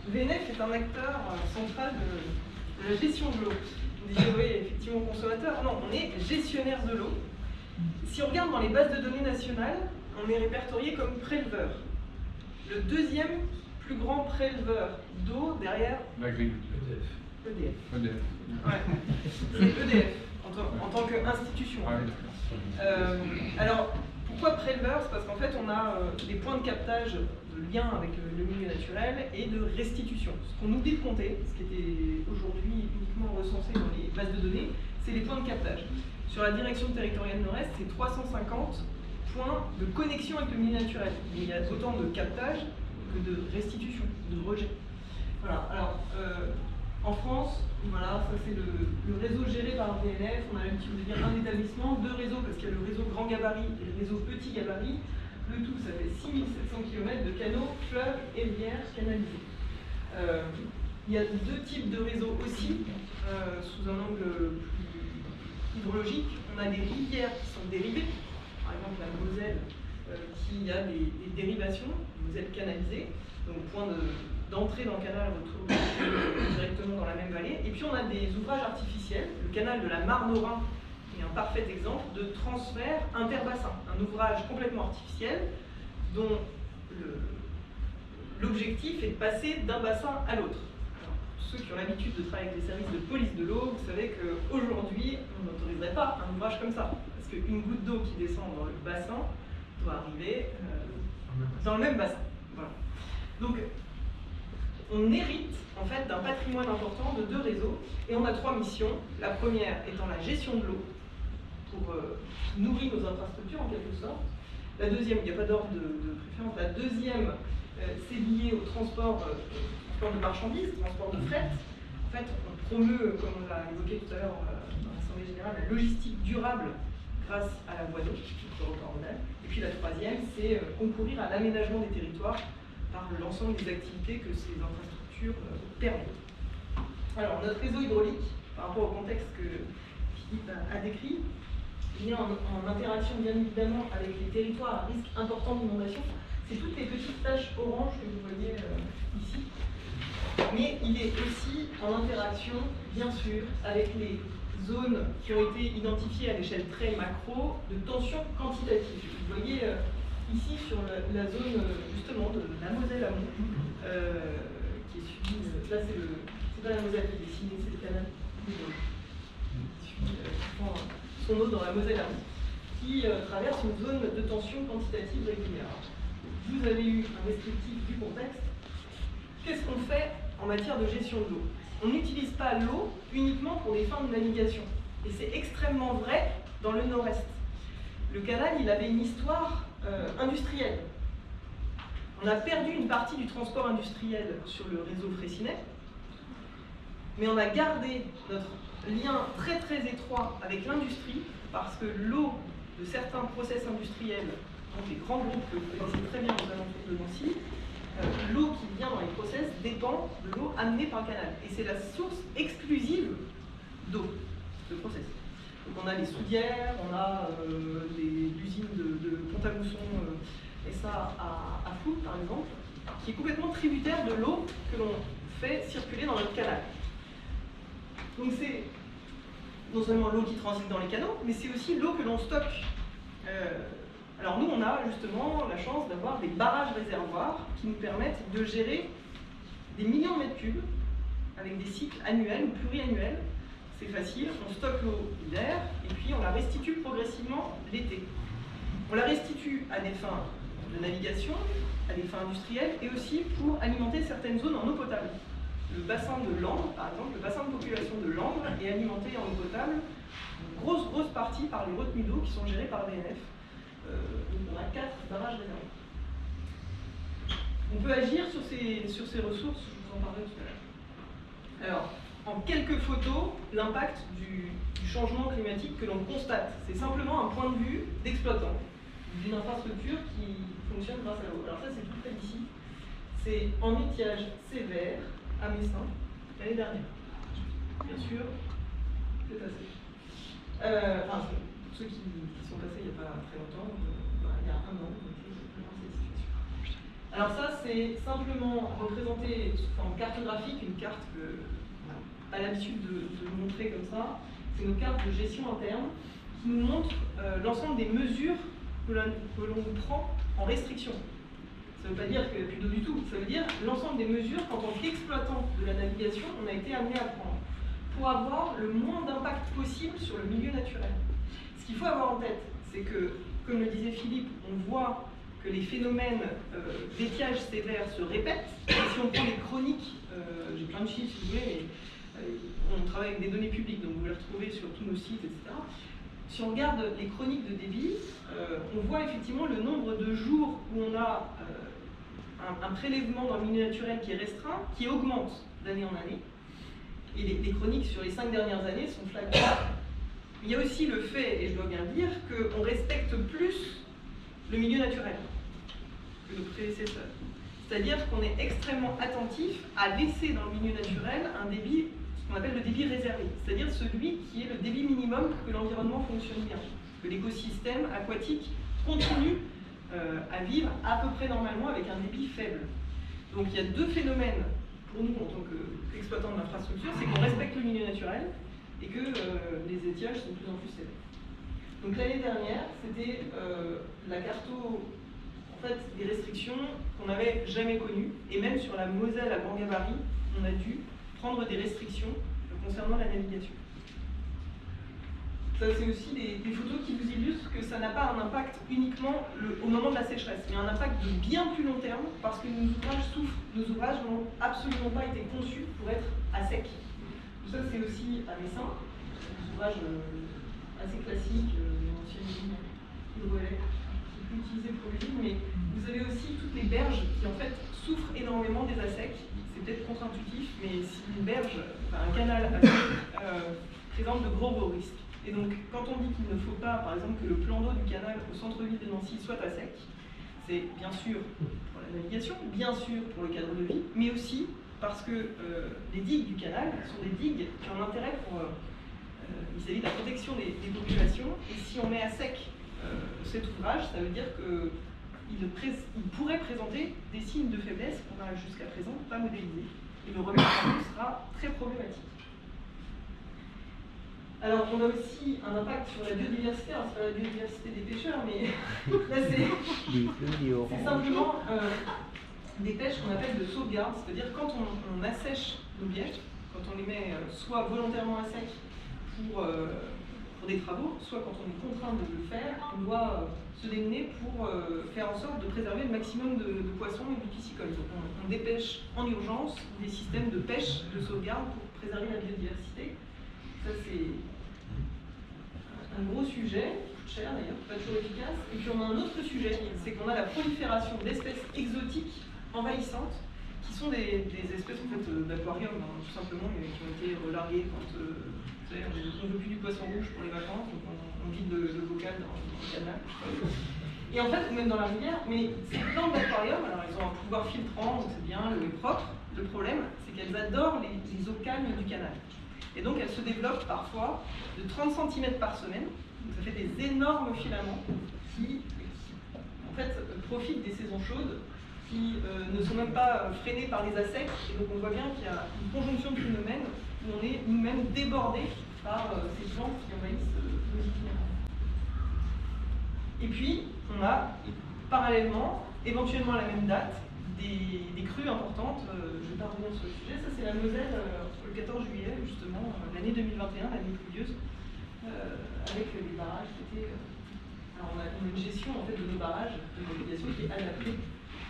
VNF est un acteur central de la gestion de l'eau. Vous disiez, oui, effectivement, consommateur. Non, on est gestionnaire de l'eau. Si on regarde dans les bases de données nationales, on est répertorié comme préleveur. Le deuxième plus grand préleveur d'eau derrière L'agriculture. EDF. EDF. Ouais. C'est EDF en tant qu'institution. Ah, oui. Alors, pourquoi préleveur? C'est parce qu'en fait, on a des points de captage de lien avec le milieu naturel et de restitution. Ce qu'on oublie de compter, ce qui était aujourd'hui uniquement recensé dans les bases de données, c'est les points de captage. Sur la direction territoriale Nord-Est, c'est 350 points de connexion avec le milieu naturel. Il y a autant de captage que de restitution, de rejet. Voilà, alors en France, voilà, ça c'est le réseau géré par VNF. On a l'habitude de dire un établissement, deux réseaux, parce qu'il y a le réseau grand gabarit et le réseau petit gabarit. Le tout, ça fait 6700 km de canaux, fleuves et rivières canalisés. Il y a deux types de réseaux aussi, sous un angle plus hydrologique. On a des rivières qui sont dérivées, par exemple la Moselle, qui a des dérivations, Moselle canalisée, donc point d'entrée dans le canal, retour directement dans la même vallée. Et puis on a des ouvrages artificiels, le canal de la Marne au Rhin est un parfait exemple de transfert interbassin, un ouvrage complètement artificiel dont l'objectif est de passer d'un bassin à l'autre. Ceux qui ont l'habitude de travailler avec les services de police de l'eau, vous savez qu'aujourd'hui, on n'autoriserait pas un ouvrage comme ça. Parce qu'une goutte d'eau qui descend dans le bassin doit arriver dans le même bassin. Voilà. Donc, on hérite en fait d'un patrimoine important de deux réseaux et on a trois missions. La première étant la gestion de l'eau pour nourrir nos infrastructures en quelque sorte. La deuxième, il n'y a pas d'ordre de préférence, la deuxième c'est lié au transport de marchandises, transport de fret. En fait, on promeut, comme on l'a évoqué tout à l'heure dans l'Assemblée générale, la logistique durable grâce à la voie d'eau, et puis la troisième, c'est concourir à l'aménagement des territoires par l'ensemble des activités que ces infrastructures permettent. Alors, notre réseau hydraulique, par rapport au contexte que Philippe a décrit, il est en interaction bien évidemment avec les territoires à risque important d'inondation. C'est toutes les petites taches oranges que vous voyez ici. Mais il est aussi en interaction, bien sûr, avec les zones qui ont été identifiées à l'échelle très macro de tension quantitative. Vous voyez ici sur la zone justement de la Moselle amont, qui est suivie. Là, c'est pas la Moselle qui est dessinée, c'est le canal qui prend son eau dans la Moselle amont, qui traverse une zone de tension quantitative régulière. Vous avez eu un descriptif du contexte. Qu'est-ce qu'on fait en matière de gestion de l'eau? On n'utilise pas l'eau uniquement pour des fins de navigation. Et c'est extrêmement vrai dans le nord-est. Le canal, il avait une histoire industrielle. On a perdu une partie du transport industriel sur le réseau Freycinet, mais on a gardé notre lien très très étroit avec l'industrie, parce que l'eau de certains process industriels, donc les grands groupes que vous connaissez très bien aux alentours de Nancy, l'eau qui vient dans les process dépend de l'eau amenée par le canal. Et c'est la source exclusive d'eau, de process. Donc on a les soudières, on a l'usine de Pont-à-Mousson, et ça à Fou par exemple, qui est complètement tributaire de l'eau que l'on fait circuler dans notre canal. Donc c'est non seulement l'eau qui transite dans les canaux, mais c'est aussi l'eau que l'on stocke. Alors nous, on a justement la chance d'avoir des barrages réservoirs qui nous permettent de gérer des millions de mètres cubes avec des cycles annuels ou pluriannuels. C'est facile, on stocke l'eau l'hiver et puis on la restitue progressivement l'été. On la restitue à des fins de navigation, à des fins industrielles et aussi pour alimenter certaines zones en eau potable. Le bassin de Langres, par exemple, le bassin de population de Langres est alimenté en eau potable, une grosse partie par les retenues d'eau qui sont gérées par VNF. Donc on a 4 barrages réservoirs. On peut agir sur ces ressources, je vous en parlerai tout à l'heure. Alors, en quelques photos, l'impact du changement climatique que l'on constate. C'est simplement un point de vue d'exploitant d'une infrastructure qui fonctionne grâce à l'eau. Alors ça, c'est tout près d'ici. C'est en étiage sévère à Messin l'année dernière. Bien sûr, c'est passé. Ceux qui sont passés il n'y a pas très longtemps, il y a un an, on était dans cette situation. Alors ça, c'est simplement représenté sous forme cartographique, une carte que on a l'habitude de montrer comme ça. C'est nos cartes de gestion interne qui nous montrent l'ensemble des mesures que l'on prend en restriction. Ça ne veut pas dire qu'il n'y a plus d'eau du tout, ça veut dire l'ensemble des mesures qu'en tant qu'exploitant de la navigation, on a été amené à prendre pour avoir le moins d'impact possible sur le milieu naturel. Ce qu'il faut avoir en tête, c'est que, comme le disait Philippe, on voit que les phénomènes d'étiage sévère se répètent. Et si on prend les chroniques, j'ai plein de chiffres si vous voulez, mais on travaille avec des données publiques, donc vous les retrouvez sur tous nos sites, etc. si on regarde les chroniques de débit, on voit effectivement le nombre de jours où on a un prélèvement dans le milieu naturel qui est restreint, qui augmente d'année en année. Et les chroniques sur les 5 dernières années sont flagrantes. Il y a aussi le fait, et je dois bien le dire, qu'on respecte plus le milieu naturel que nos prédécesseurs. C'est-à-dire qu'on est extrêmement attentif à laisser dans le milieu naturel un débit, ce qu'on appelle le débit réservé, c'est-à-dire celui qui est le débit minimum pour que l'environnement fonctionne bien, que l'écosystème aquatique continue à vivre à peu près normalement avec un débit faible. Donc il y a deux phénomènes pour nous en tant qu'exploitants de l'infrastructure, c'est qu'on respecte le milieu naturel et que les étiages sont de plus en plus sévères. Donc l'année dernière, c'était la carto, en fait, des restrictions qu'on n'avait jamais connues, et même sur la Moselle à grand gabarit, on a dû prendre des restrictions concernant la navigation. Ça, c'est aussi des photos qui vous illustrent que ça n'a pas un impact uniquement au moment de la sécheresse, mais un impact de bien plus long terme, parce que nos ouvrages souffrent. Nos ouvrages n'ont absolument pas été conçus pour être à sec. Tout ça, c'est aussi à Messin, des ouvrages assez classiques, anciennes lignes hydroélectriques, plus utilisées pour l'usine, mais vous avez aussi toutes les berges qui en fait souffrent énormément des assecs. C'est peut-être contre-intuitif, mais si une berge, enfin un canal à sec, présente de gros risques. Et donc, quand on dit qu'il ne faut pas, par exemple, que le plan d'eau du canal au centre-ville de Nancy soit à sec, c'est bien sûr pour la navigation, bien sûr pour le cadre de vie, mais aussi parce que les digues du canal sont des digues qui ont un intérêt pour vis-à-vis de la protection des populations. Et si on met à sec cet ouvrage, ça veut dire qu'il pourrait présenter des signes de faiblesse qu'on n'a jusqu'à présent pas modélisés. Et le remise en cause sera très problématique. Alors, on a aussi un impact sur la biodiversité. Alors, c'est pas la biodiversité des pêcheurs, mais là, c'est simplement des pêches qu'on appelle de sauvegarde. C'est-à-dire quand on assèche nos bièges, quand on les met soit volontairement à sec pour des travaux, soit quand on est contraint de le faire, on doit se démener pour faire en sorte de préserver le maximum de poissons et de piscicoles. Donc, on dépêche en urgence des systèmes de pêche de sauvegarde pour préserver la biodiversité. Ça, c'est un gros sujet, qui coûte cher d'ailleurs, pas toujours efficace. Et puis on a un autre sujet, c'est qu'on a la prolifération d'espèces exotiques envahissantes, qui sont des espèces en fait, d'aquarium, hein, tout simplement, mais qui ont été relarguées quand on ne veut plus du poisson rouge pour les vacances, donc on vide le bocal dans le canal. Et en fait, même dans la rivière, mais ces plantes d'aquarium, alors elles ont un pouvoir filtrant, donc c'est bien, l'eau est propre. Le problème, c'est qu'elles adorent les eaux calmes du canal. Et donc elles se développent parfois de 30 cm par semaine, donc ça fait des énormes filaments qui en fait profitent des saisons chaudes, qui ne sont même pas freinés par les assecs, et donc on voit bien qu'il y a une conjonction de phénomènes où on est nous-mêmes débordés par ces plantes qui envahissent nos itinéraires. Et puis on a parallèlement, éventuellement à la même date, des crues importantes. Je ne vais pas revenir sur le sujet. Ça, c'est la Moselle le 14 juillet, justement, l'année 2021, l'année pluvieuse, avec les barrages qui étaient. Alors, on a une gestion en fait de nos barrages de navigation qui est adaptée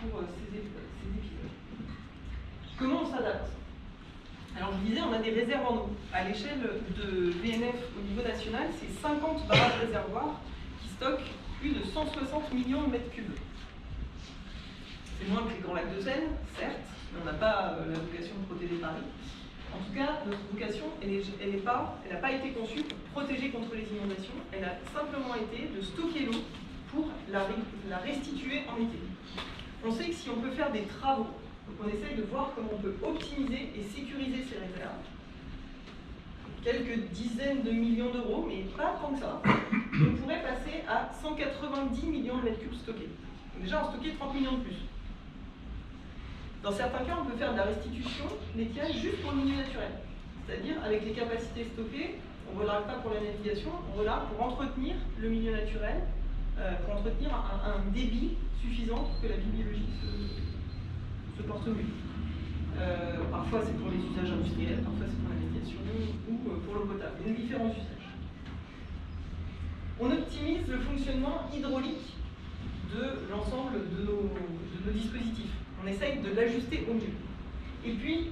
pour ces épisodes. Comment on s'adapte? Alors, je disais, on a des réserves en eau. À l'échelle de VNF au niveau national, c'est 50 barrages réservoirs qui stockent plus de 160 millions de mètres cubes. C'est moins que les grands lacs de Seine, certes, mais on n'a pas la vocation de protéger Paris. En tout cas, notre vocation, elle n'a pas été conçue pour protéger contre les inondations, elle a simplement été de stocker l'eau pour la restituer en été. On sait que si on peut faire des travaux, donc on essaye de voir comment on peut optimiser et sécuriser ces réserves, quelques dizaines de millions d'euros, mais pas tant que ça, on pourrait passer à 190 millions de mètres cubes stockés. Donc déjà, on stockait 30 millions de plus. Dans certains cas, on peut faire de la restitution l'étiage juste pour le milieu naturel. C'est-à-dire, avec les capacités stockées, on ne relargue pas pour la navigation, on relargue pour entretenir le milieu naturel, pour entretenir un débit suffisant pour que la vie biologique se porte mieux. Parfois, c'est pour les usages industriels, parfois c'est pour la navigation ou pour l'eau potable. Donc, différents usages. On optimise le fonctionnement hydraulique de l'ensemble de nos dispositifs. On essaye de l'ajuster au mieux. Et puis,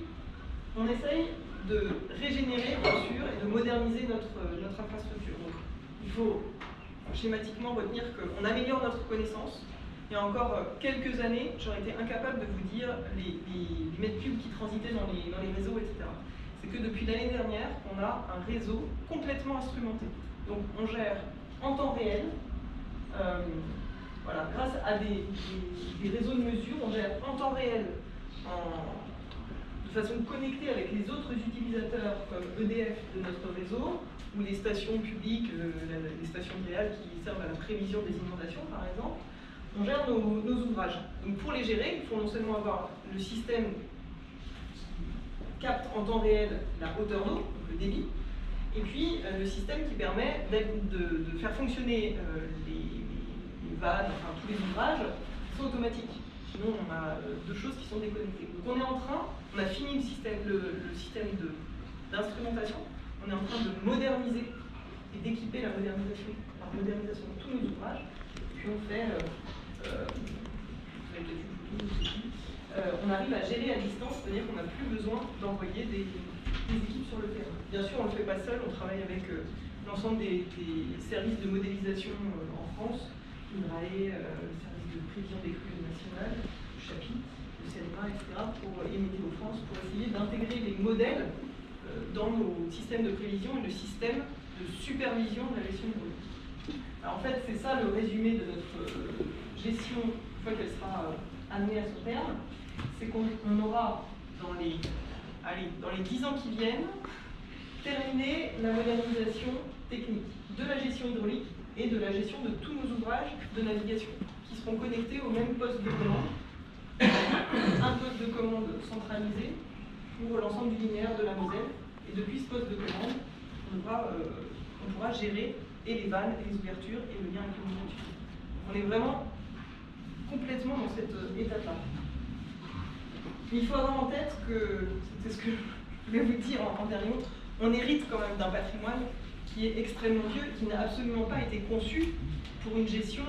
on essaye de régénérer, bien sûr, et de moderniser notre infrastructure. Donc, il faut schématiquement retenir qu'on améliore notre connaissance. Il y a encore quelques années, j'aurais été incapable de vous dire les mètres cubes qui transitaient dans les réseaux, etc. C'est que depuis l'année dernière, on a un réseau complètement instrumenté. Donc on gère en temps réel, voilà, grâce à des réseaux de mesure, on gère en temps réel, de façon connectée avec les autres utilisateurs comme EDF de notre réseau, ou les stations publiques, les stations réelles qui servent à la prévision des inondations par exemple. On gère nos ouvrages. Donc pour les gérer, il faut non seulement avoir le système qui capte en temps réel la hauteur d'eau, donc le débit, et puis le système qui permet de faire fonctionner les vannes, enfin tous les ouvrages, qui sont automatiques. Sinon, on a deux choses qui sont déconnectées. Donc on est en train, on a fini le système d'instrumentation, on est en train de moderniser et d'équiper la modernisation de tous nos ouvrages. Et puis on fait, on arrive à gérer à distance, c'est-à-dire qu'on n'a plus besoin d'envoyer des équipes sur le terrain. Bien sûr, on ne le fait pas seul, on travaille avec l'ensemble des services de modélisation en France, INRAE, le service de prévision des crues nationales, le CHAPI, le CNRA, etc., et Météo France, pour essayer d'intégrer les modèles dans nos systèmes de prévision et le système de supervision de la gestion de l'eau. Alors en fait, c'est ça le résumé de notre gestion, une fois qu'elle sera amenée à son terme, c'est qu'on aura dans les 10 ans qui viennent, terminé la modernisation technique de la gestion hydraulique et de la gestion de tous nos ouvrages de navigation, qui seront connectés au même poste de commande, un poste de commande centralisé pour l'ensemble du linéaire de la Moselle. Et depuis ce poste de commande, on pourra gérer et les vannes, et les ouvertures, et le lien avec le milieu. On est vraiment complètement dans cette étape-là. Mais il faut avoir en tête que, c'est ce que je vais vous dire en dernier mot, on hérite quand même d'un patrimoine qui est extrêmement vieux, qui n'a absolument pas été conçu pour une gestion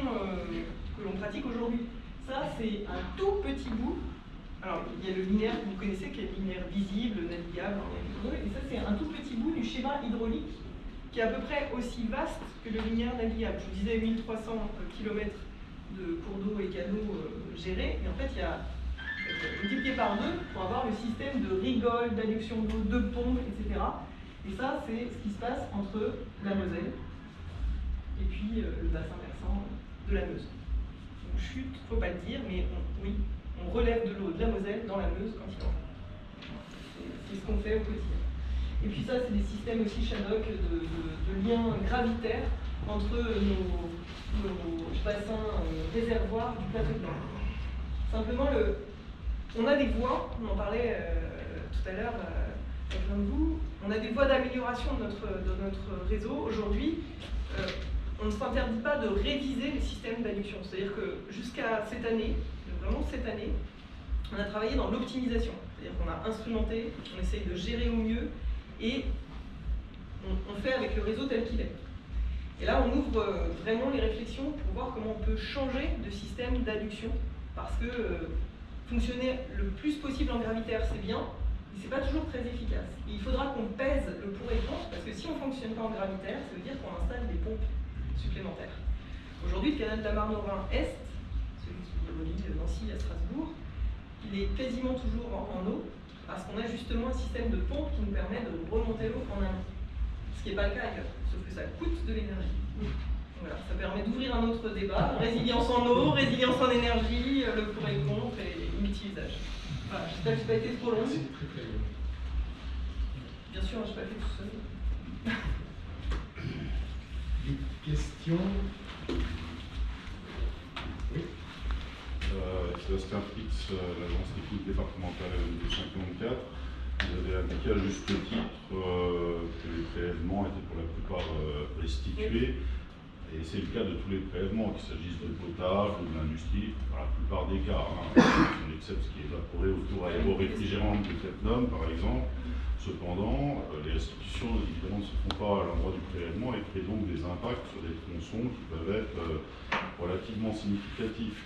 que l'on pratique aujourd'hui. Ça, c'est un tout petit bout. Alors, il y a le linéaire que vous connaissez, qui est le linéaire visible, navigable, et ça, c'est un tout petit bout du schéma hydraulique qui est à peu près aussi vaste que le linéaire navigable. Je vous disais 1300 km de cours d'eau et canaux gérés, et en fait, il y a multiplié par 2 pour avoir le système de rigole, d'adduction d'eau, de pompes, etc. Et ça, c'est ce qui se passe entre la Moselle et puis le bassin versant de la Meuse. Donc chute, faut pas le dire, mais on relève de l'eau de la Moselle dans la Meuse quand il en faut. C'est ce qu'on fait au quotidien. Et puis ça, c'est des systèmes aussi Shadok de liens gravitaires entre nos bassins réservoirs du plateau de Landes. Simplement, on a des voies, on en parlait tout à l'heure avec l'un de vous, on a des voies d'amélioration de notre réseau. Aujourd'hui, on ne s'interdit pas de réviser les systèmes d'adduction. C'est-à-dire que jusqu'à cette année, vraiment cette année, on a travaillé dans l'optimisation. C'est-à-dire qu'on a instrumenté, on essaye de gérer au mieux et on fait avec le réseau tel qu'il est. Et là, on ouvre vraiment les réflexions pour voir comment on peut changer de système d'adduction parce que fonctionner le plus possible en gravitaire, c'est bien, mais c'est pas toujours très efficace. Et il faudra qu'on pèse le pour et contre parce que si on ne fonctionne pas en gravitaire, ça veut dire qu'on installe des pompes supplémentaires. Aujourd'hui, le canal de la Marne-Rhin-Est, celui qui relie Nancy à Strasbourg, il est quasiment toujours en eau parce qu'on a justement un système de pompe qui nous permet de remonter l'eau en amont. Ce qui n'est pas le cas ailleurs, sauf que ça coûte de l'énergie. Voilà, ça permet d'ouvrir un autre débat, résilience en eau, résilience en énergie, le pour et le contre et multi-usage. Voilà, j'espère que je n'ai pas été trop long. C'est très très long. Bien sûr, je n'ai pas fait tout seul. Des questions? Oui. Sébastien Fritz, l'agence technique départementale de 54. Vous avez indiqué à juste titre que les prélèvements étaient pour la plupart restitués. Et c'est le cas de tous les prélèvements, qu'il s'agisse de potable ou de l'industrie, dans la plupart des cas. On excepte ce qui est évaporé autour aéro-réfrigérante de Vietnam, par exemple. Cependant, les restitutions, évidemment, ne se font pas à l'endroit du prélèvement et créent donc des impacts sur des tronçons qui peuvent être relativement significatifs.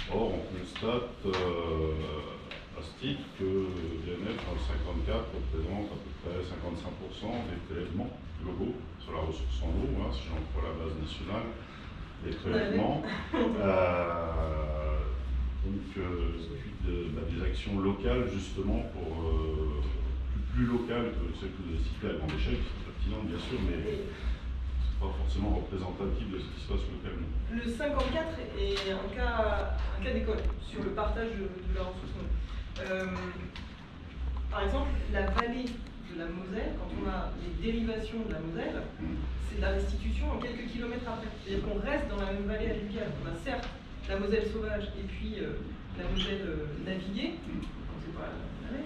Or, on constate à ce titre que VNF dans le 54 représente à peu près 50% 25% des prélèvements globaux sur la ressource en eau, hein, si j'en crois la base nationale des prélèvements. Des actions locales justement plus locales que celles que vous avez citées à grande échelle, qui sont pertinentes bien sûr, mais c'est pas forcément représentatif de ce qui se passe localement. Le 54 est un cas d'école sur le partage de la ressource en eau. Par exemple, la vallée de la Moselle, quand on a les dérivations de la Moselle, c'est de la restitution en quelques kilomètres après. C'est-à-dire qu'on reste dans la même vallée alluviale. On a certes la Moselle sauvage et puis la Moselle naviguée, c'est pas la mer.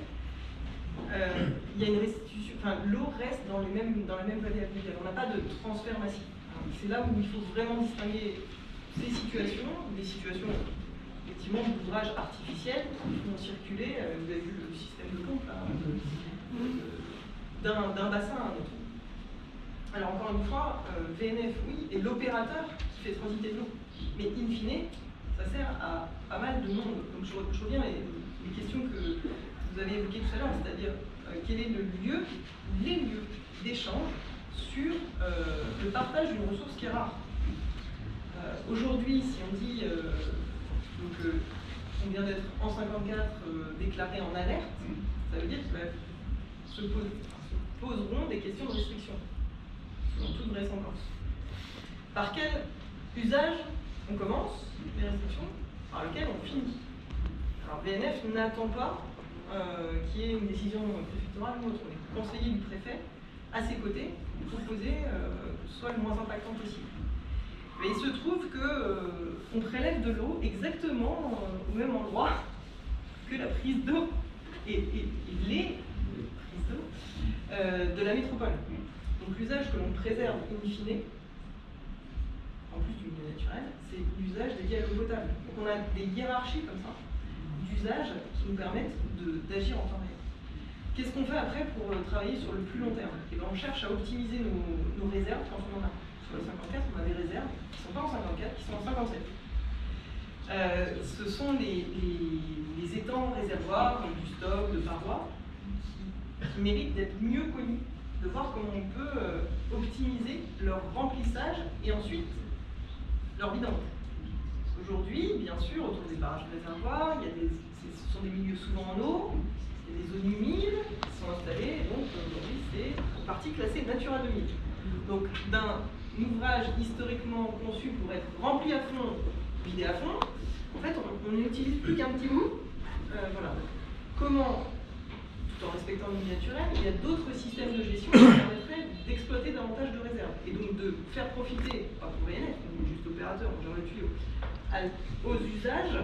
Il y a une restitution, enfin l'eau reste dans la même vallée alluviale. On n'a pas de transfert massif. C'est là où il faut vraiment distinguer ces situations, des situations effectivement d'ouvrages artificiels qui vont circuler. Vous avez vu le système de pompe là, d'un bassin à un autre. Alors encore une fois, VNF oui, et l'opérateur qui fait transiter de l'eau. Mais in fine, ça sert à pas mal de monde. Donc je reviens les questions que vous avez évoquées tout à l'heure, c'est-à-dire quel est les lieux d'échange sur le partage d'une ressource qui est rare. Aujourd'hui, si on dit on vient d'être en 54 déclaré en alerte, ça veut dire que se poseront des questions de restriction, selon toute vraisemblance. Par quel usage on commence les restrictions, par lequel on finit? Alors VNF n'attend pas qu'il y ait une décision préfectorale ou autre. On est conseiller du préfet à ses côtés pour proposer que ce soit le moins impactant possible. Mais il se trouve qu'on prélève de l'eau exactement au même endroit que la prise d'eau et les prises d'eau de la métropole. Donc l'usage que l'on préserve in fine, en plus du milieu naturel, c'est l'usage dédié à l'eau potable. Donc on a des hiérarchies comme ça d'usages qui nous permettent d'agir en temps réel. Qu'est-ce qu'on fait après pour travailler sur le plus long terme? Et bien on cherche à optimiser nos réserves quand on en a. Sur le 54, on a des réserves qui ne sont pas en 54, qui sont en 57. Ce sont les étangs réservoirs, comme du stock, de parois, qui méritent d'être mieux connus, de voir comment on peut optimiser leur remplissage et ensuite leur vidange. Aujourd'hui, bien sûr, autour des barrages de réservoirs, ce sont des milieux souvent en eau, il y a des zones humides qui sont installées, et donc aujourd'hui c'est une partie classée Natura 2000. Donc d'un ouvrage historiquement conçu pour être rempli à fond, vidé à fond, en fait on n'utilise plus qu'un petit bout. Voilà. Comment, tout en respectant le milieu naturel, il y a d'autres systèmes de gestion qui permettraient d'exploiter davantage de réserves et donc de faire profiter, pas pour VNF, mais juste opérateur, on gère le tuyau, aux usages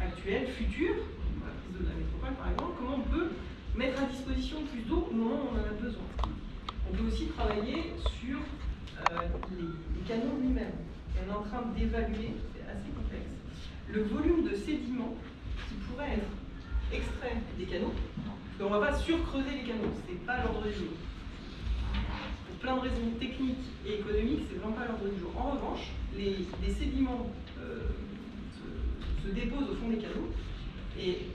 actuels, futurs, la prise de la métropole par exemple, comment on peut mettre à disposition plus d'eau au moment où on en a besoin. On peut aussi travailler sur les canaux lui-même. On est en train d'évaluer, c'est assez complexe, le volume de sédiments qui pourrait être extrait des canaux. On ne va pas surcreuser les canaux, ce n'est pas l'ordre du jour. Pour plein de raisons techniques et économiques, c'est vraiment pas l'ordre du jour. En revanche, les sédiments se déposent au fond des canaux et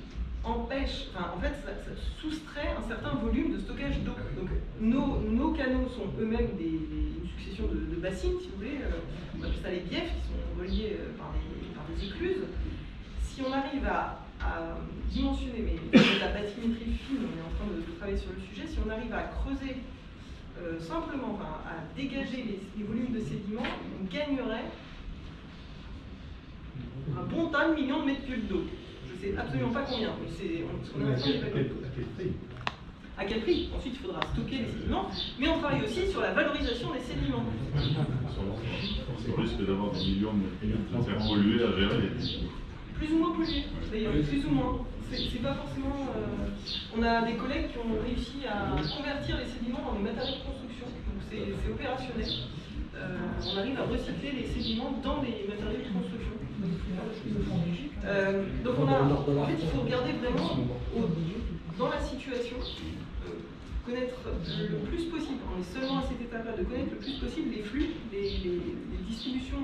empêchent, en fait, ça soustrait un certain volume de stockage d'eau. Donc nos canaux sont eux-mêmes une succession de bassines, si vous voulez. On appelle ça les biefs, qui sont reliés par des écluses. Si on arrive à dimensionner, mais la bathymétrie fine, on est en train de travailler sur le sujet, si on arrive à creuser simplement, à dégager les volumes de sédiments, on gagnerait un bon tas de millions de mètres cubes d'eau. Je ne sais absolument pas combien, mais on est en train d'évaluer. À quel prix? Ensuite, il faudra stocker les sédiments, mais on travaille aussi sur la valorisation des sédiments. C'est plus que d'avoir des millions de mètres cubes de terre polluée à gérer. Plus ou moins pollués, d'ailleurs, plus ou moins. C'est pas forcément. On a des collègues qui ont réussi à convertir les sédiments en des matériaux de construction, donc c'est opérationnel. On arrive à recycler les sédiments dans des matériaux de construction. Donc en fait, il faut regarder vraiment dans la situation, connaître le plus possible, on est seulement à cette étape-là, de connaître le plus possible les flux, les distributions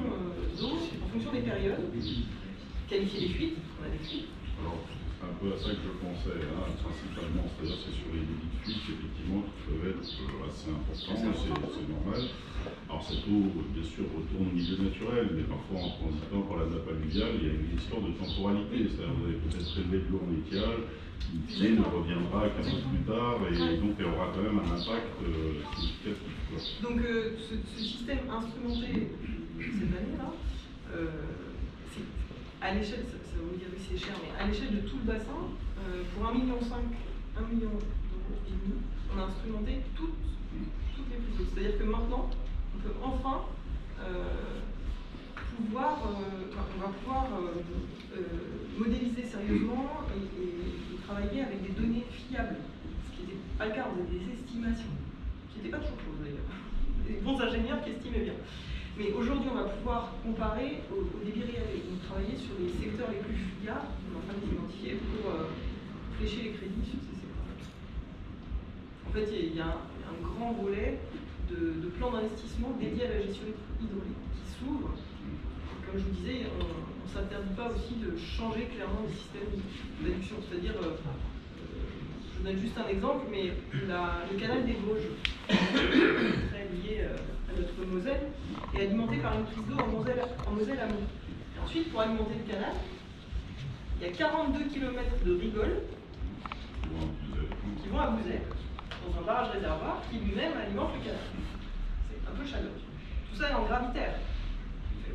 d'eau en fonction des périodes, qualifier les fuites, on a des fuites. Alors, c'est un peu à ça que je pensais, hein, principalement, c'est-à-dire c'est sur les débits de fuite qu'effectivement, assez important, c'est normal. Alors cette eau, bien sûr, retourne au milieu naturel, mais parfois en transitant par la nappe alluviale, il y a une histoire de temporalité. C'est-à-dire que vous avez peut-être prélevé de l'eau en étiage, qui ne reviendra qu'un peu plus tard, et donc elle aura quand même un impact significatif. Donc ce système instrumenté cette année-là, à l'échelle, ça va vous dire que c'est cher, mais à l'échelle de tout le bassin, pour 1,5 million, 1 million d'euros et demi, on a instrumenté toutes les prises d'eau. C'est-à-dire que maintenant, on peut enfin on va pouvoir modéliser sérieusement et travailler avec des données fiables, ce qui n'était pas le cas, on avait des estimations, qui n'étaient pas toujours choses d'ailleurs, des bons ingénieurs qui estimaient bien. Mais aujourd'hui, on va pouvoir comparer au débit réel et donc travailler sur les secteurs les plus fiables, on est en train de les identifier pour flécher les crédits sur ces secteurs. En fait, il y a un grand volet de plan d'investissement dédié à la gestion hydraulique qui s'ouvre. Comme je vous disais, on ne s'interdit pas aussi de changer clairement le système d'adduction. C'est-à-dire, je vous donne juste un exemple, mais le canal des Vosges, très lié à notre Moselle, est alimenté par une prise d'eau en Moselle amont. Ensuite, pour alimenter le canal, il y a 42 km de rigoles qui vont à Bouzet, dans un barrage réservoir qui lui-même alimente le canal. C'est un peu chaleureux. Tout ça est en gravitaire.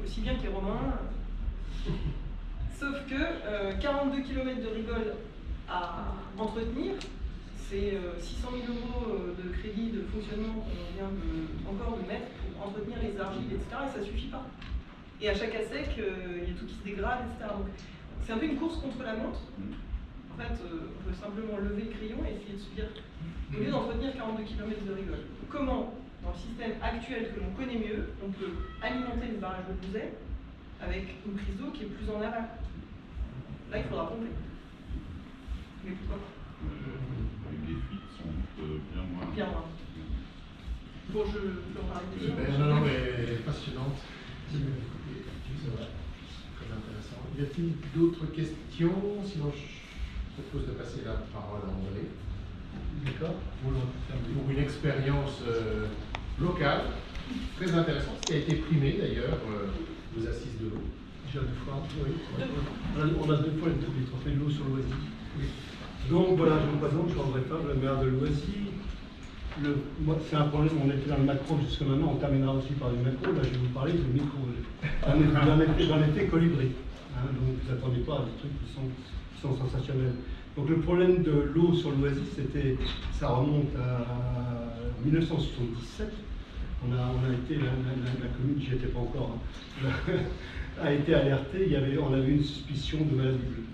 Aussi bien que les Romains. Sauf que 42 km de rigole à entretenir, c'est 600 000 € de crédit de fonctionnement qu'on vient encore de mettre pour entretenir les argiles, etc. Et ça ne suffit pas. Et à chaque assec, il y a tout qui se dégrade, etc. Donc c'est un peu une course contre la montre. En fait, on peut simplement lever le crayon et essayer de se dire, au lieu d'entretenir 42 km de rigole, comment, dans le système actuel que l'on connaît mieux, on peut alimenter le barrage de Bouzet avec une prise d'eau qui est plus en aval. Là, il faudra pomper. Mais pourquoi pas? Avec des fuites sans doute bien moins. Bien moins. Bon, je peux en parler déjà. Non, mais passionnante. C'est vrai. Très intéressant. Y a-t-il d'autres questions? Sinon, je propose de passer la parole à André. D'accord. Pour une expérience locale, très intéressante, qui a été primée d'ailleurs, aux Assises de l'eau. Déjà 2 fois, oui. On a 2 fois les trophées de l'eau sur Loisy. Oui. Donc voilà, je me présente, je suis André Fabre, le maire de Loisy. C'est un problème, on était dans le macro jusque maintenant, on terminera aussi par le macro. Là, je vais vous parler du micro. J'en étais colibri. Donc vous n'attendez pas à des trucs qui sont sensationnels. Donc le problème de l'eau sur Loisy, ça remonte à 1977. On a été, la commune, j'y étais pas encore, a été alertée, on avait une suspicion de maladie bleue.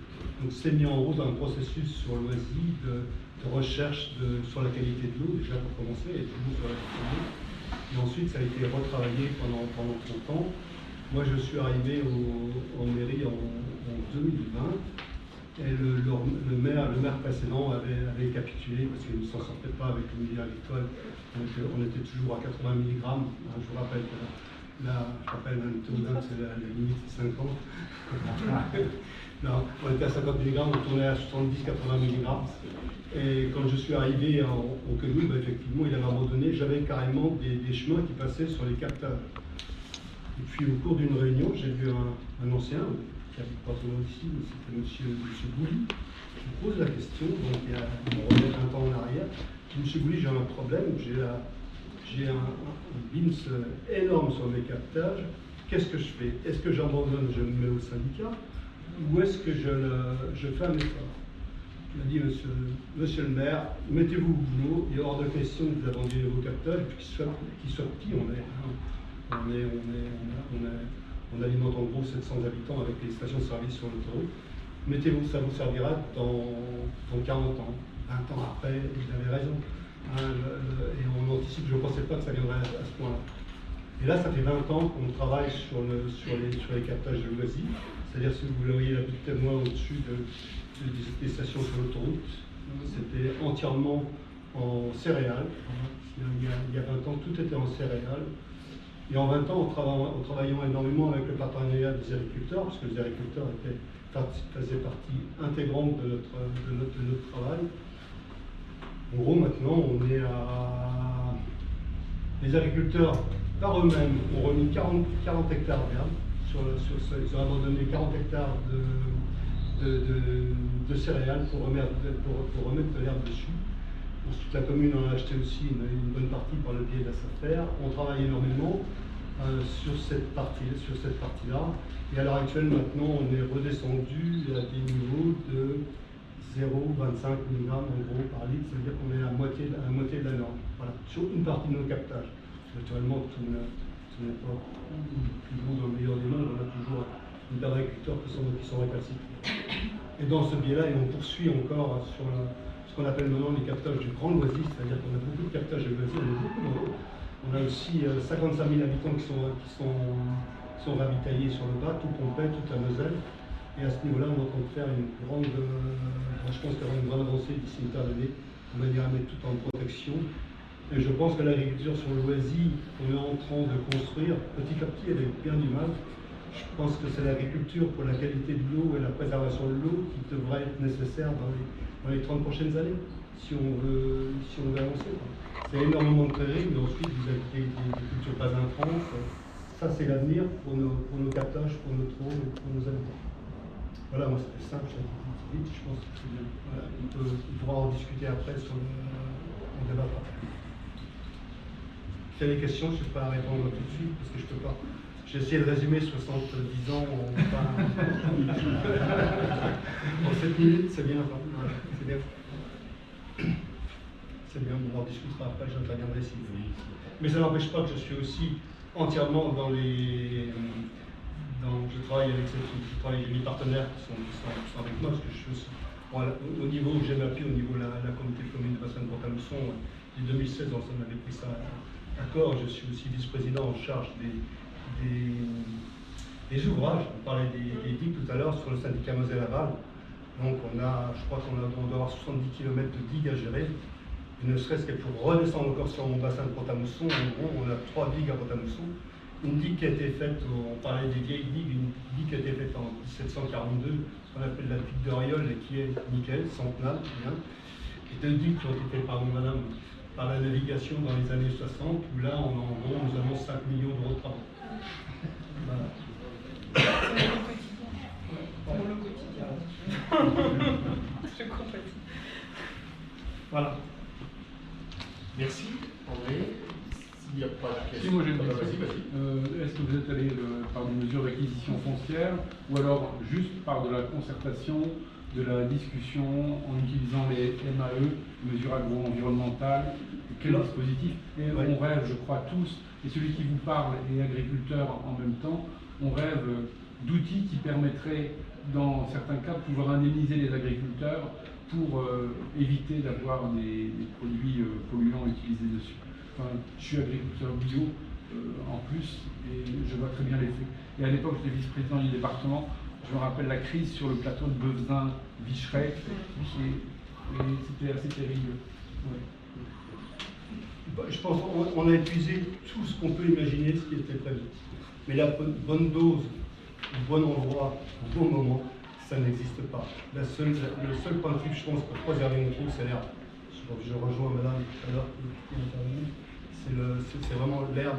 Donc c'est mis en route un processus sur Loisy de recherche sur la qualité de l'eau, déjà pour commencer, et toujours sur la qualité de l'eau. Et ensuite ça a été retravaillé pendant 30 ans. Moi je suis arrivé en mairie en 2020. Et le maire précédent avait capitulé parce qu'il ne s'en sortait pas avec le milieu agricole. On était toujours à 80 mg. Je vous rappelle que un taux c'est la limite, c'est 50. Non, on était à 50 mg, on tournait à 70-80 mg. Et quand je suis arrivé au commune, effectivement, il avait abandonné. J'avais carrément des chemins qui passaient sur les capteurs. Et puis au cours d'une réunion, j'ai vu un ancien qui habite pas trop loin ici, c'était M. Bouli. Je me pose la question, donc on revient 20 ans en arrière. Je dis, M. Bouli, j'ai un problème, j'ai un BIMS énorme sur mes captages. Qu'est-ce que je fais? Est-ce que j'abandonne, je me mets au syndicat, ou est-ce que je fais un effort? Il m'a dit, monsieur le maire, mettez-vous au boulot, il est hors de question que vous abandonniez vos captages, et puis qu'ils soient petits, on alimente en gros 700 habitants avec les stations de service sur l'autoroute. Mettez-vous, ça vous servira dans 40 ans, 20 ans après, il avait raison. Et on anticipe, je ne pensais pas que ça viendrait à ce point-là. Et là, ça fait 20 ans qu'on travaille sur les captages de Loisy. C'est-à-dire, si vous voyez la petite témoin au-dessus des stations sur l'autoroute, c'était entièrement en céréales. Il y a 20 ans, tout était en céréales. Et en 20 ans, en travaillant énormément avec le partenariat des agriculteurs, parce que les agriculteurs faisaient partie intégrante de notre travail. En gros, maintenant, on est à Les agriculteurs, par eux-mêmes, ont remis 40 hectares d'herbe. Ils ont abandonné 40 hectares de céréales pour remettre de l'herbe dessus. Ensuite, la commune en a acheté aussi une bonne partie par le biais de la SAFER. On travaille énormément sur cette partie-là. Et à l'heure actuelle, maintenant, on est redescendu à des niveaux de 0,25 mg en gros par litre. Ça veut dire qu'on est à la moitié de la norme. Voilà, sur une partie de nos captages. Naturellement, tout n'est pas plus bon dans le meilleur des mondes. On a toujours une paire d'agriculteurs qui sont récalcitrants. Et dans ce biais-là, on poursuit encore sur ce qu'on appelle maintenant les captages du grand loisir, c'est-à-dire qu'on a beaucoup de captages de loisirs, on a aussi 55 000 habitants qui sont ravitaillés sur le bas, tout Pompey, toute la Moselle. Et à ce niveau-là, on est en train de faire je pense qu'il y aura une grande avancée d'ici une paire d'années, de manière à mettre tout en protection. Et je pense que l'agriculture sur le loisir qu'on est en train de construire, petit à petit, avec bien du mal. Je pense que c'est l'agriculture pour la qualité de l'eau et la préservation de l'eau qui devrait être nécessaire dans les 30 prochaines années, si on veut avancer. C'est énormément de prairies, mais ensuite vous avez des cultures pas intranses. Ça, c'est l'avenir pour nos captages, pour notre eau et pour nos habitants. Voilà, moi c'était simple, j'ai été vite, je pense que c'est bien. Voilà, on pourra en discuter après on débattra. S'il y a des questions, je ne sais pas répondre tout de suite parce que je ne peux pas. J'ai essayé de résumer 70 ans en 7 minutes, c'est bien. Voilà, c'est bien. C'est bien, on en discutera après, j'interviendrai si vous voulez. Mais ça n'empêche pas que je suis aussi entièrement je travaille avec mes partenaires qui sont avec moi, parce que je suis aussi, au niveau où j'ai appui, au niveau de la communauté de communes de bassin de Pont-à-Mousson, en 2016, on avait pris ça à corps. Je suis aussi vice-président en charge des ouvrages. On parlait des digues tout à l'heure sur le syndicat Moselle-Aval. Donc je crois qu'on doit avoir 70 km de digues à gérer. Et ne serait-ce que pour redescendre encore sur mon bassin de Pont-à-Mousson, en gros, on a 3 digues à Pont-à-Mousson. Une digue qui a été faite, on parlait des vieilles digues, une digue qui a été faite en 1742, ce qu'on appelle la digue de Rieul, et qui est nickel, centenale, bien. Et 2 digues qui ont été faites par la navigation dans les années 60, où là, en gros, nous avons 5 millions d'euros de travaux. Voilà. Pour le quotidien. Je compatis. Voilà. Merci, André. S'il n'y a pas de questions, si moi j'ai une question. Est-ce que vous êtes allé par des mesures d'acquisition foncière ou alors juste par de la concertation, de la discussion en utilisant les MAE, mesures agro-environnementales, quel dispositif? Et on rêve, je crois tous, et celui qui vous parle est agriculteur en même temps, on rêve d'outils qui permettraient, dans certains cas, de pouvoir indemniser les agriculteurs pour éviter d'avoir des produits polluants utilisés dessus. Enfin, je suis agriculteur bio en plus et je vois très bien l'effet. Et à l'époque, j'étais vice-président du département. Je me rappelle la crise sur le plateau de Beuvezin-Vicheret et c'était assez terrible. Ouais. Je pense qu'on a épuisé tout ce qu'on peut imaginer, ce qui était prévu. Mais la bonne dose, le bon endroit, au bon moment, ça n'existe pas. Le seul point de vue, je pense, pour préserver notre eau, c'est l'herbe. Je rejoins madame tout à l'heure qui est intervenue. C'est vraiment l'herbe,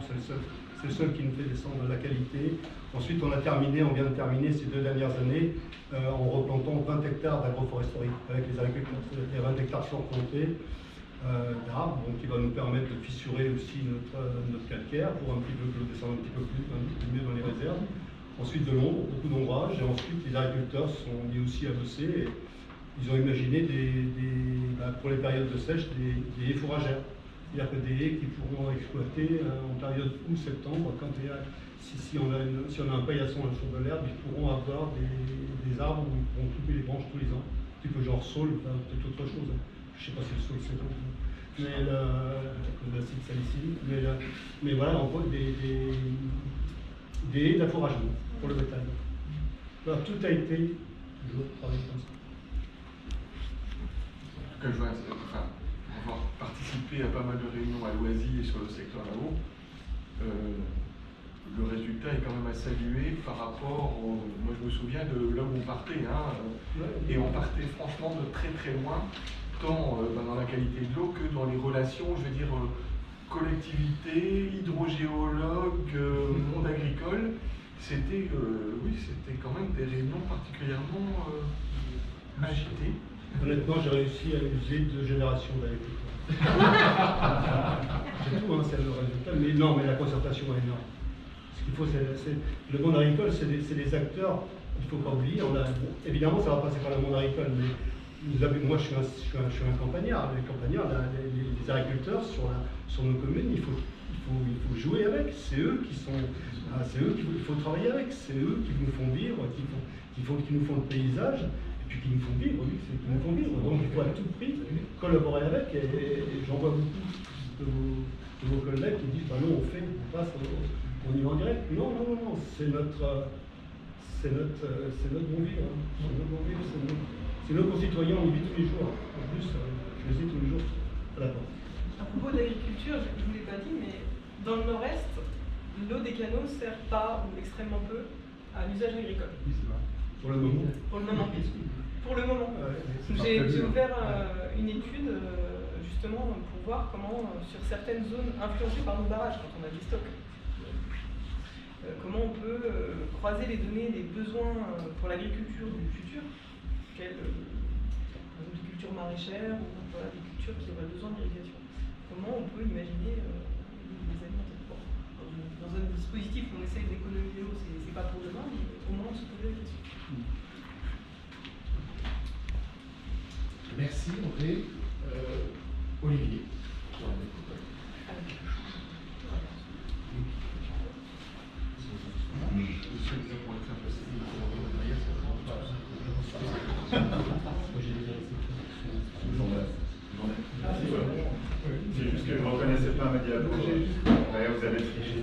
c'est le seul qui nous fait descendre la qualité. Ensuite, on vient de terminer ces 2 dernières années en replantant 20 hectares d'agroforesterie avec les agriculteurs. C'est-à-dire 20 hectares sans compter d'arbres, donc qui va nous permettre de fissurer aussi notre calcaire pour un petit peu descendre un petit peu mieux dans les réserves. Ensuite de l'ombre, beaucoup d'ombrage, et ensuite les agriculteurs sont mis aussi à bosser. Et ils ont imaginé pour les périodes de sèche des haies fourragères. C'est-à-dire que des haies qui pourront exploiter en période août-septembre, si on a un paillasson sur de l'herbe, ils pourront avoir des arbres où ils pourront couper les branches tous les ans. Un petit peu genre saule, peut-être autre chose. Je ne sais pas si le saule c'est bon. Mais l'acide salicylique. Mais voilà, on voit des haies d'affouragement pour le bétail. Alors, tout a été toujours travaillé comme ça. En tout cas, je vois, avoir participé à pas mal de réunions à Loisy et sur le secteur là-haut, le résultat est quand même à saluer par rapport moi je me souviens de là où on partait, et on partait franchement de très très loin, tant dans la qualité de l'eau que dans les relations, je veux dire, collectivités, hydrogéologues, monde agricole. C'était quand même des réunions particulièrement agitées. Honnêtement, j'ai réussi à user 2 générations d'agriculteurs. C'est tout, hein, c'est le résultat. Mais non, mais la concertation est énorme. Ce qu'il faut, le monde agricole, c'est des acteurs, il ne faut pas oublier. Évidemment, ça va passer par le monde agricole, mais moi, je suis un campagnard. Les campagnards, les agriculteurs sur nos communes, il faut jouer avec. C'est eux qu'il faut travailler avec. C'est eux qui nous font vivre, qui nous font le paysage. Et puis qui nous font vivre, oui, c'est qui nous font vivre. Donc il faut à tout prix collaborer avec, et j'en vois beaucoup de vos collègues qui disent bah non, on passe, on y va en direct. Non, c'est notre bon vivre. C'est nos concitoyens, on y vit tous les jours. En plus, je les vis tous les jours à la porte. À propos d'agriculture, je ne vous l'ai pas dit, mais dans le nord-est, l'eau des canaux ne sert pas, ou extrêmement peu, à l'usage agricole. Oui, c'est vrai. Pour le moment. Pour le moment. Pour le moment. J'ai ouvert une étude justement pour voir comment, sur certaines zones influencées par nos barrages, quand on a des stocks, comment on peut croiser les données des besoins pour l'agriculture du futur, des cultures maraîchères ou voilà, des cultures qui auraient besoin d'irrigation. Comment on peut imaginer les alimenter. Dans un dispositif où on essaye d'économiser l'eau, c'est pas pour demain, mais au moins se poser la question. Merci André. Olivier. C'est juste que je ne reconnaissais pas Mediado. Vous avez triché.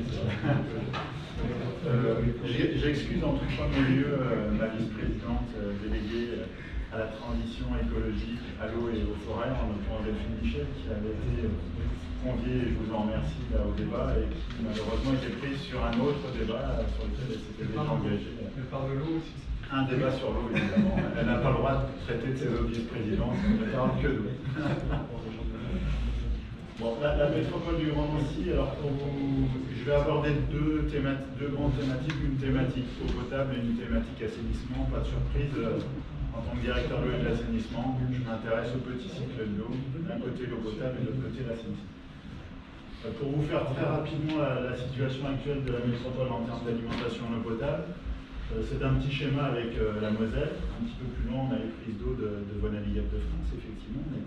J'excuse en tout premier lieu ma vice-présidente déléguée à la transition écologique, à l'eau et aux forêts, en l'occurrence Delphine Michel, qui avait été conviée, et je vous en remercie, au débat, et qui malheureusement était prise sur un autre débat sur lequel elle s'était déjà engagée. Elle parle de l'eau aussi. Un débat sur l'eau, évidemment. Elle n'a pas le droit de traiter de ses autres vice-présidents, elle ne parle que d'eau. Bon, la métropole du Grand Nancy, alors je vais aborder deux grandes thématiques, une thématique eau potable et une thématique assainissement. Pas de surprise, en tant que directeur de l'eau et de l'assainissement, je m'intéresse au petit cycle de l'eau, d'un côté l'eau potable et de l'autre côté l'assainissement. Pour vous faire très rapidement la situation actuelle de la métropole en termes d'alimentation en eau potable, c'est un petit schéma avec la Moselle. Un petit peu plus loin, on a les prises d'eau de Voie-Navigable de France, effectivement, on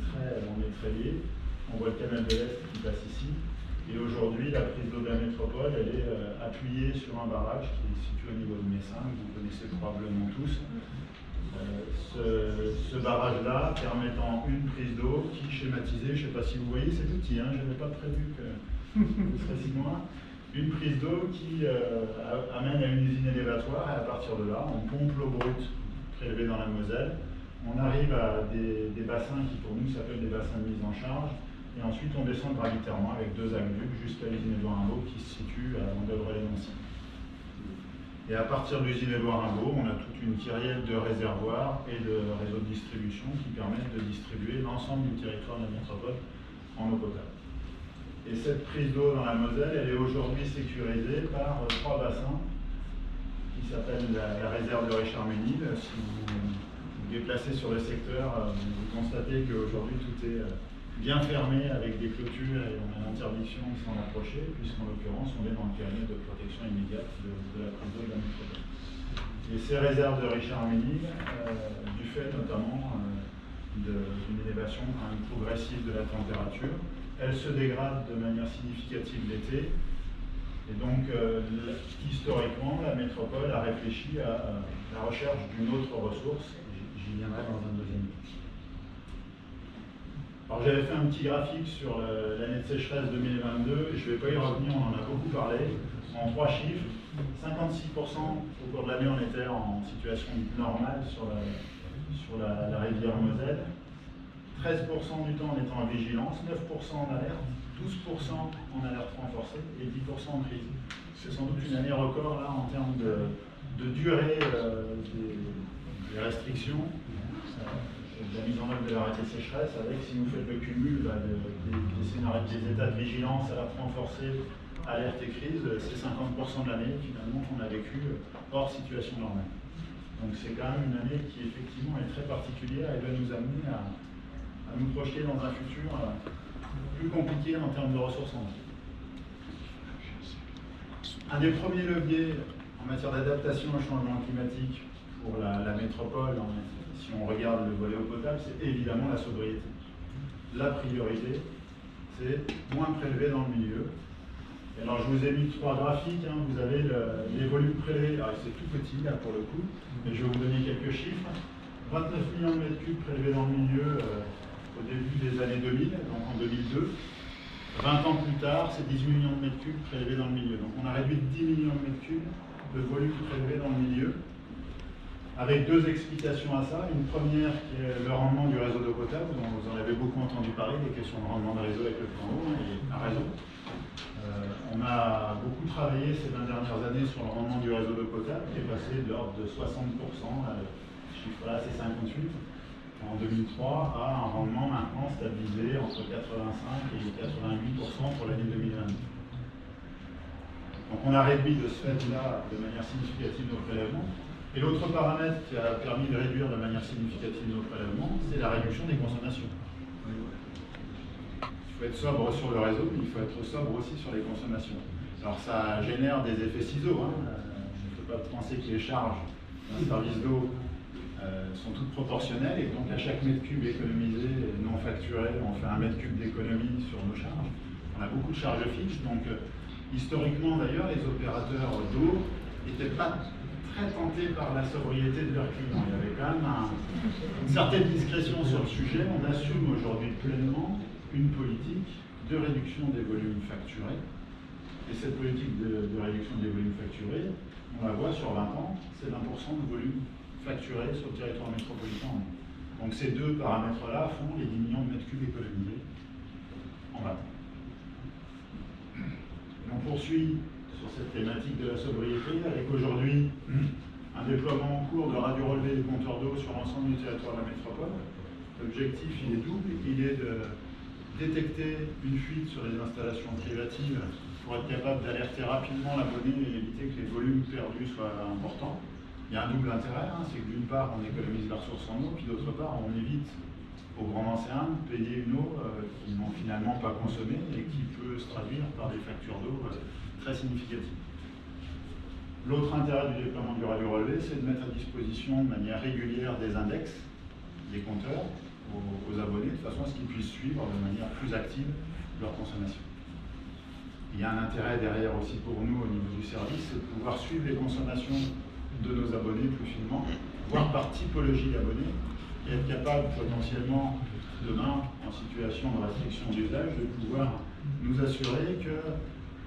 est très liés. On voit le canal de l'Est qui passe ici. Et aujourd'hui, la prise d'eau de la métropole, elle est appuyée sur un barrage qui est situé au niveau de Messin, que vous connaissez probablement tous. Ce barrage-là permettant une prise d'eau qui, schématisée, je ne sais pas si vous voyez cet outil, je n'avais pas prévu que vous serez si loin. Une prise d'eau qui amène à une usine élévatoire, et à partir de là, on pompe l'eau brute prélevée dans la Moselle. On arrive à des bassins qui pour nous s'appellent des bassins de mise en charge. Et ensuite, on descend gravitairement avec 2 aqueducs jusqu'à l'usine Édouard Rimbaud qui se situe à Mandel-Relais-Nancy. Et à partir de l'usine Édouard Rimbaud, on a toute une kyrielle de réservoirs et de réseaux de distribution qui permettent de distribuer l'ensemble du territoire de la métropole en eau potable. Et cette prise d'eau dans la Moselle, elle est aujourd'hui sécurisée par 3 bassins qui s'appellent la réserve de Richard-Ménil. Si vous vous déplacez sur le secteur, vous constatez qu'aujourd'hui tout est bien fermé avec des clôtures et on a l'interdiction de s'en approcher, puisqu'en l'occurrence on est dans le périmètre de protection immédiate de la prise d'eau de la métropole. Et ces réserves de Richard-Ménil, du fait notamment d'une élévation quand même progressive de la température, elles se dégradent de manière significative l'été. Et donc, historiquement, la métropole a réfléchi à la recherche d'une autre ressource. J'y viendrai dans un deuxième temps. Alors j'avais fait un petit graphique sur l'année de sécheresse 2022, je ne vais pas y revenir, on en a beaucoup parlé, en 3 chiffres. 56% au cours de l'année on était en situation normale sur la rivière Moselle, 13% du temps on était en vigilance, 9% en alerte, 12% en alerte renforcée et 10% en crise. C'est sans doute une année record là en termes de durée des restrictions. de la mise en œuvre de l'arrêté sécheresse, avec, si vous faites le cumul des scénarios, des états de vigilance, alerte renforcée, alerte et crise, c'est 50% de l'année finalement qu'on a vécu hors situation normale. Donc c'est quand même une année qui effectivement est très particulière et va nous amener à nous projeter dans un futur plus compliqué en termes de ressources en eau. Un des premiers leviers en matière d'adaptation au changement climatique pour la métropole, si on regarde le volet eau potable, c'est évidemment la sobriété. La priorité, c'est moins prélevé dans le milieu. Et alors je vous ai mis 3 graphiques, hein. Vous avez les volumes prélevés, alors c'est tout petit là pour le coup, mais je vais vous donner quelques chiffres. 29 millions de mètres cubes prélevés dans le milieu au début des années 2000, donc en 2002. 20 ans plus tard, c'est 18 millions de mètres cubes prélevés dans le milieu. Donc on a réduit de 10 millions de mètres cubes de volume prélevé dans le milieu, avec 2 explications à ça. Une première qui est le rendement du réseau d'eau potable, dont vous en avez beaucoup entendu parler, des questions de rendement de réseau avec le plan eau, et à raison. On a beaucoup travaillé ces 20 dernières années sur le rendement du réseau d'eau potable, qui est passé de l'ordre de 60%, ce chiffre-là c'est 58%, en 2003, à un rendement maintenant stabilisé entre 85 et 88% pour l'année 2022. Donc on a réduit de ce fait-là de manière significative nos prélèvements. Et l'autre paramètre qui a permis de réduire de manière significative nos prélèvements, c'est la réduction des consommations. Il faut être sobre sur le réseau, mais il faut être sobre aussi sur les consommations. Alors ça génère des effets ciseaux. Il ne faut pas penser que les charges d'un service d'eau sont toutes proportionnelles, et donc à chaque mètre cube économisé non facturé, on fait 1 mètre cube d'économie sur nos charges. On a beaucoup de charges fixes, donc historiquement d'ailleurs, les opérateurs d'eau n'étaient pas très tentés par la sobriété de leurs clients. Il y avait quand même une certaine discrétion sur le sujet. On assume aujourd'hui pleinement une politique de réduction des volumes facturés. Et cette politique de réduction des volumes facturés, on la voit sur 20 ans, c'est 20% de volume facturé sur le territoire métropolitain. Donc ces 2 paramètres-là font les 10 millions de mètres cubes économisés en 20 ans. Et on poursuit sur cette thématique de la sobriété avec aujourd'hui un déploiement en cours de radio-relevé des compteurs d'eau sur l'ensemble du territoire de la métropole. L'objectif, il est double, il est de détecter une fuite sur les installations privatives pour être capable d'alerter rapidement l'abonné et éviter que les volumes perdus soient importants. Il y a un double intérêt, c'est que d'une part on économise la ressource en eau, puis d'autre part on évite aux grands anciens de payer une eau qu'ils n'ont finalement pas consommée et qui peut se traduire par des factures d'eau très significatives. L'autre intérêt du déploiement du radio-relevé, c'est de mettre à disposition de manière régulière des index, des compteurs, aux abonnés, de façon à ce qu'ils puissent suivre de manière plus active leur consommation. Il y a un intérêt derrière aussi pour nous au niveau du service, c'est de pouvoir suivre les consommations de nos abonnés plus finement, voire par typologie d'abonnés, et être capable potentiellement, demain, en situation de restriction d'usage, de pouvoir nous assurer que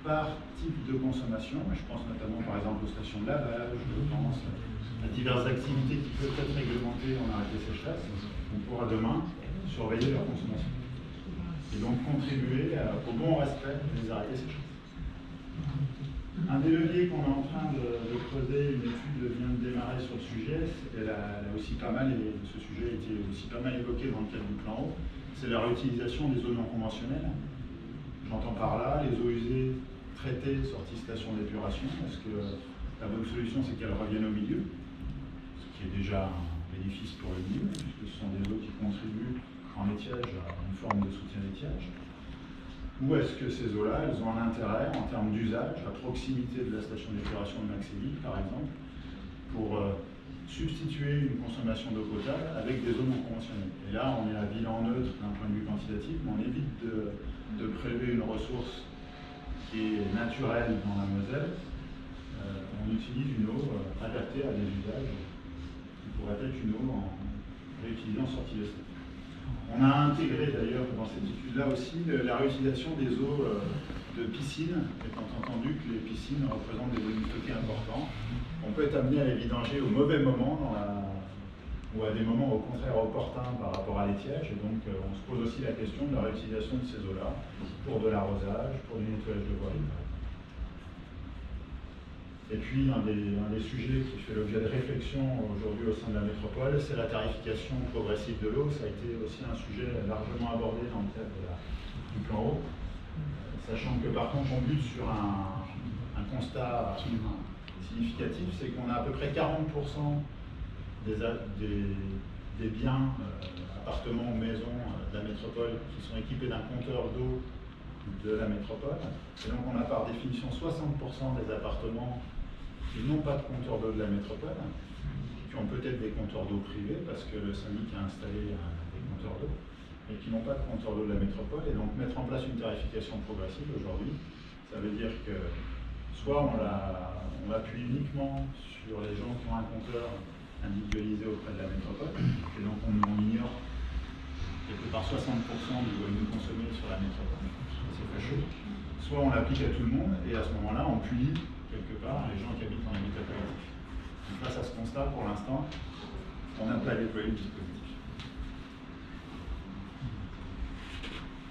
par type de consommation, je pense notamment par exemple aux stations de lavage, je pense à diverses activités qui peuvent être réglementées en arrêté sécheresse, on pourra demain surveiller leur consommation et donc contribuer au bon respect des arrêtés sécheresse. Un des leviers qu'on est en train de creuser, une étude vient de démarrer sur le sujet, elle a aussi pas mal, et ce sujet a été aussi pas mal évoqué dans le cadre du plan eau, c'est la réutilisation des eaux non conventionnelles. J'entends par là les eaux usées traitées sorties station d'épuration, parce que la bonne solution c'est qu'elles reviennent au milieu, ce qui est déjà un bénéfice pour le milieu, puisque ce sont des eaux qui contribuent en étiage à une forme de soutien d'étiage. Ou est-ce que ces eaux-là, elles ont un intérêt en termes d'usage, à proximité de la station d'épuration de Maxéville, par exemple, pour substituer une consommation d'eau potable avec des eaux non conventionnelles. Et là, on est à bilan neutre d'un point de vue quantitatif, mais on évite de prélever une ressource qui est naturelle dans la Moselle. On utilise une eau adaptée à des usages qui pourrait être une eau réutilisée en sortie de station. On a intégré d'ailleurs dans cette étude-là aussi la réutilisation des eaux de piscine, étant entendu que les piscines représentent des volumes stockés importants. On peut être amené à les vidanger au mauvais moment ou à des moments au contraire opportuns par rapport à l'étiage, et donc on se pose aussi la question de la réutilisation de ces eaux-là pour de l'arrosage, pour du nettoyage de voies. Et puis, un des sujets qui fait l'objet de réflexion aujourd'hui au sein de la métropole, c'est la tarification progressive de l'eau. Ça a été aussi un sujet largement abordé dans le cadre du plan eau. Sachant que par contre, on bute sur un constat significatif, c'est qu'on a à peu près 40% des biens, appartements ou maisons de la métropole qui sont équipés d'un compteur d'eau de la métropole. Et donc on a par définition 60% des appartements qui n'ont pas de compteur d'eau de la métropole, qui ont peut-être des compteurs d'eau privés parce que le syndic a installé des compteurs d'eau, mais qui n'ont pas de compteur d'eau de la métropole. Et donc mettre en place une tarification progressive aujourd'hui, ça veut dire que soit on appuie uniquement sur les gens qui ont un compteur individualisé auprès de la métropole, et donc on ignore quelque part 60% du volume consommé sur la métropole, c'est fâcheux. Soit on l'applique à tout le monde, et à ce moment-là, on punit quelque part les gens qui habitent en habitat collectif. Donc face à ce constat, pour l'instant, on n'a pas déployé le dispositif.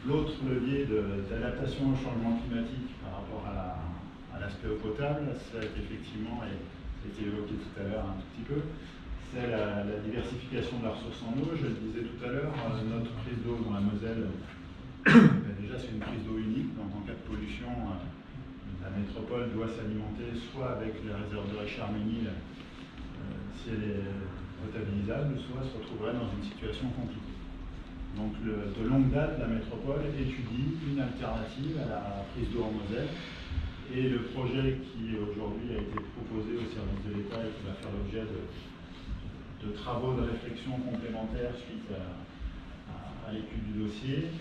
L'autre levier d'adaptation au changement climatique par rapport à l'aspect eau potable, c'est effectivement, et ça a été évoqué tout à l'heure un tout petit peu, c'est la diversification de la ressource en eau. Je le disais tout à l'heure, notre prise d'eau dans la Moselle, déjà c'est une prise d'eau unique, donc en cas de pollution, la métropole doit s'alimenter soit avec les réserves de Richard-Ménil, si elle est potabilisable, soit se retrouverait dans une situation compliquée. Donc de longue date, la métropole étudie une alternative à la prise d'eau en Moselle. Et le projet qui aujourd'hui a été proposé au service de l'État et qui va faire l'objet de travaux de réflexion complémentaires suite à l'étude du dossier,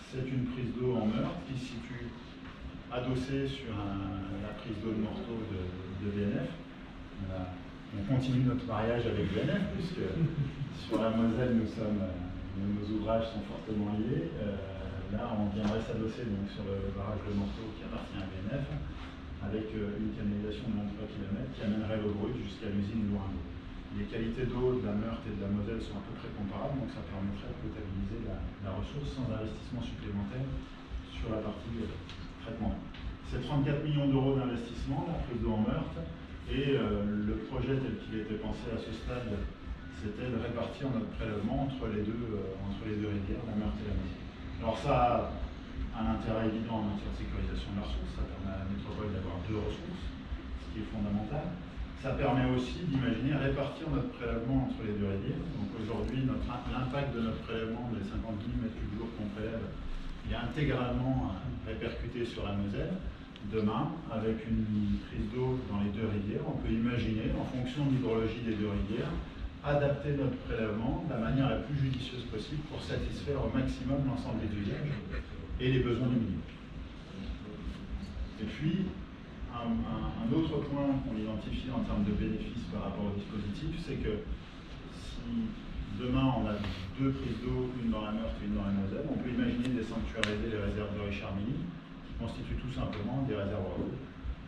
c'est une prise d'eau en Meurthe qui se situe adossée sur la prise d'eau de Morteau de VNF. On continue notre mariage avec VNF puisque sur la Moselle, nos ouvrages sont fortement liés. Là, on viendrait s'adosser sur le barrage de Morteau qui appartient à VNF avec une canalisation de 23 km qui amènerait l'eau brute jusqu'à l'usine Louringo. Les qualités d'eau de la Meurthe et de la Moselle sont à peu près comparables, donc ça permettrait de potabiliser la ressource sans investissement supplémentaire sur la partie traitement. C'est 34 millions d'euros d'investissement, la prise d'eau en Meurthe, et le projet tel qu'il était pensé à ce stade, c'était de répartir notre prélèvement entre les deux rivières, la Meurthe et la Moselle. Alors ça a un intérêt évident en matière de sécurisation de la ressource, ça permet à la métropole d'avoir deux ressources, ce qui est fondamental. Ça permet aussi d'imaginer répartir notre prélèvement entre les deux rivières. Donc aujourd'hui, l'impact de notre prélèvement des 50 000 m3 qu'on prélève est intégralement répercuté sur la Moselle. Demain, avec une prise d'eau dans les deux rivières, on peut imaginer, en fonction de l'hydrologie des deux rivières, adapter notre prélèvement de la manière la plus judicieuse possible pour satisfaire au maximum l'ensemble des usages et les besoins du milieu. Et puis, un autre point qu'on identifie en termes de bénéfices par rapport au dispositif, c'est que si demain on a deux prises d'eau, une dans la Meurthe et une dans la Moselle, on peut imaginer désanctuariser les réserves de Richard-Ménil, qui constituent tout simplement des réservoirs d'eau.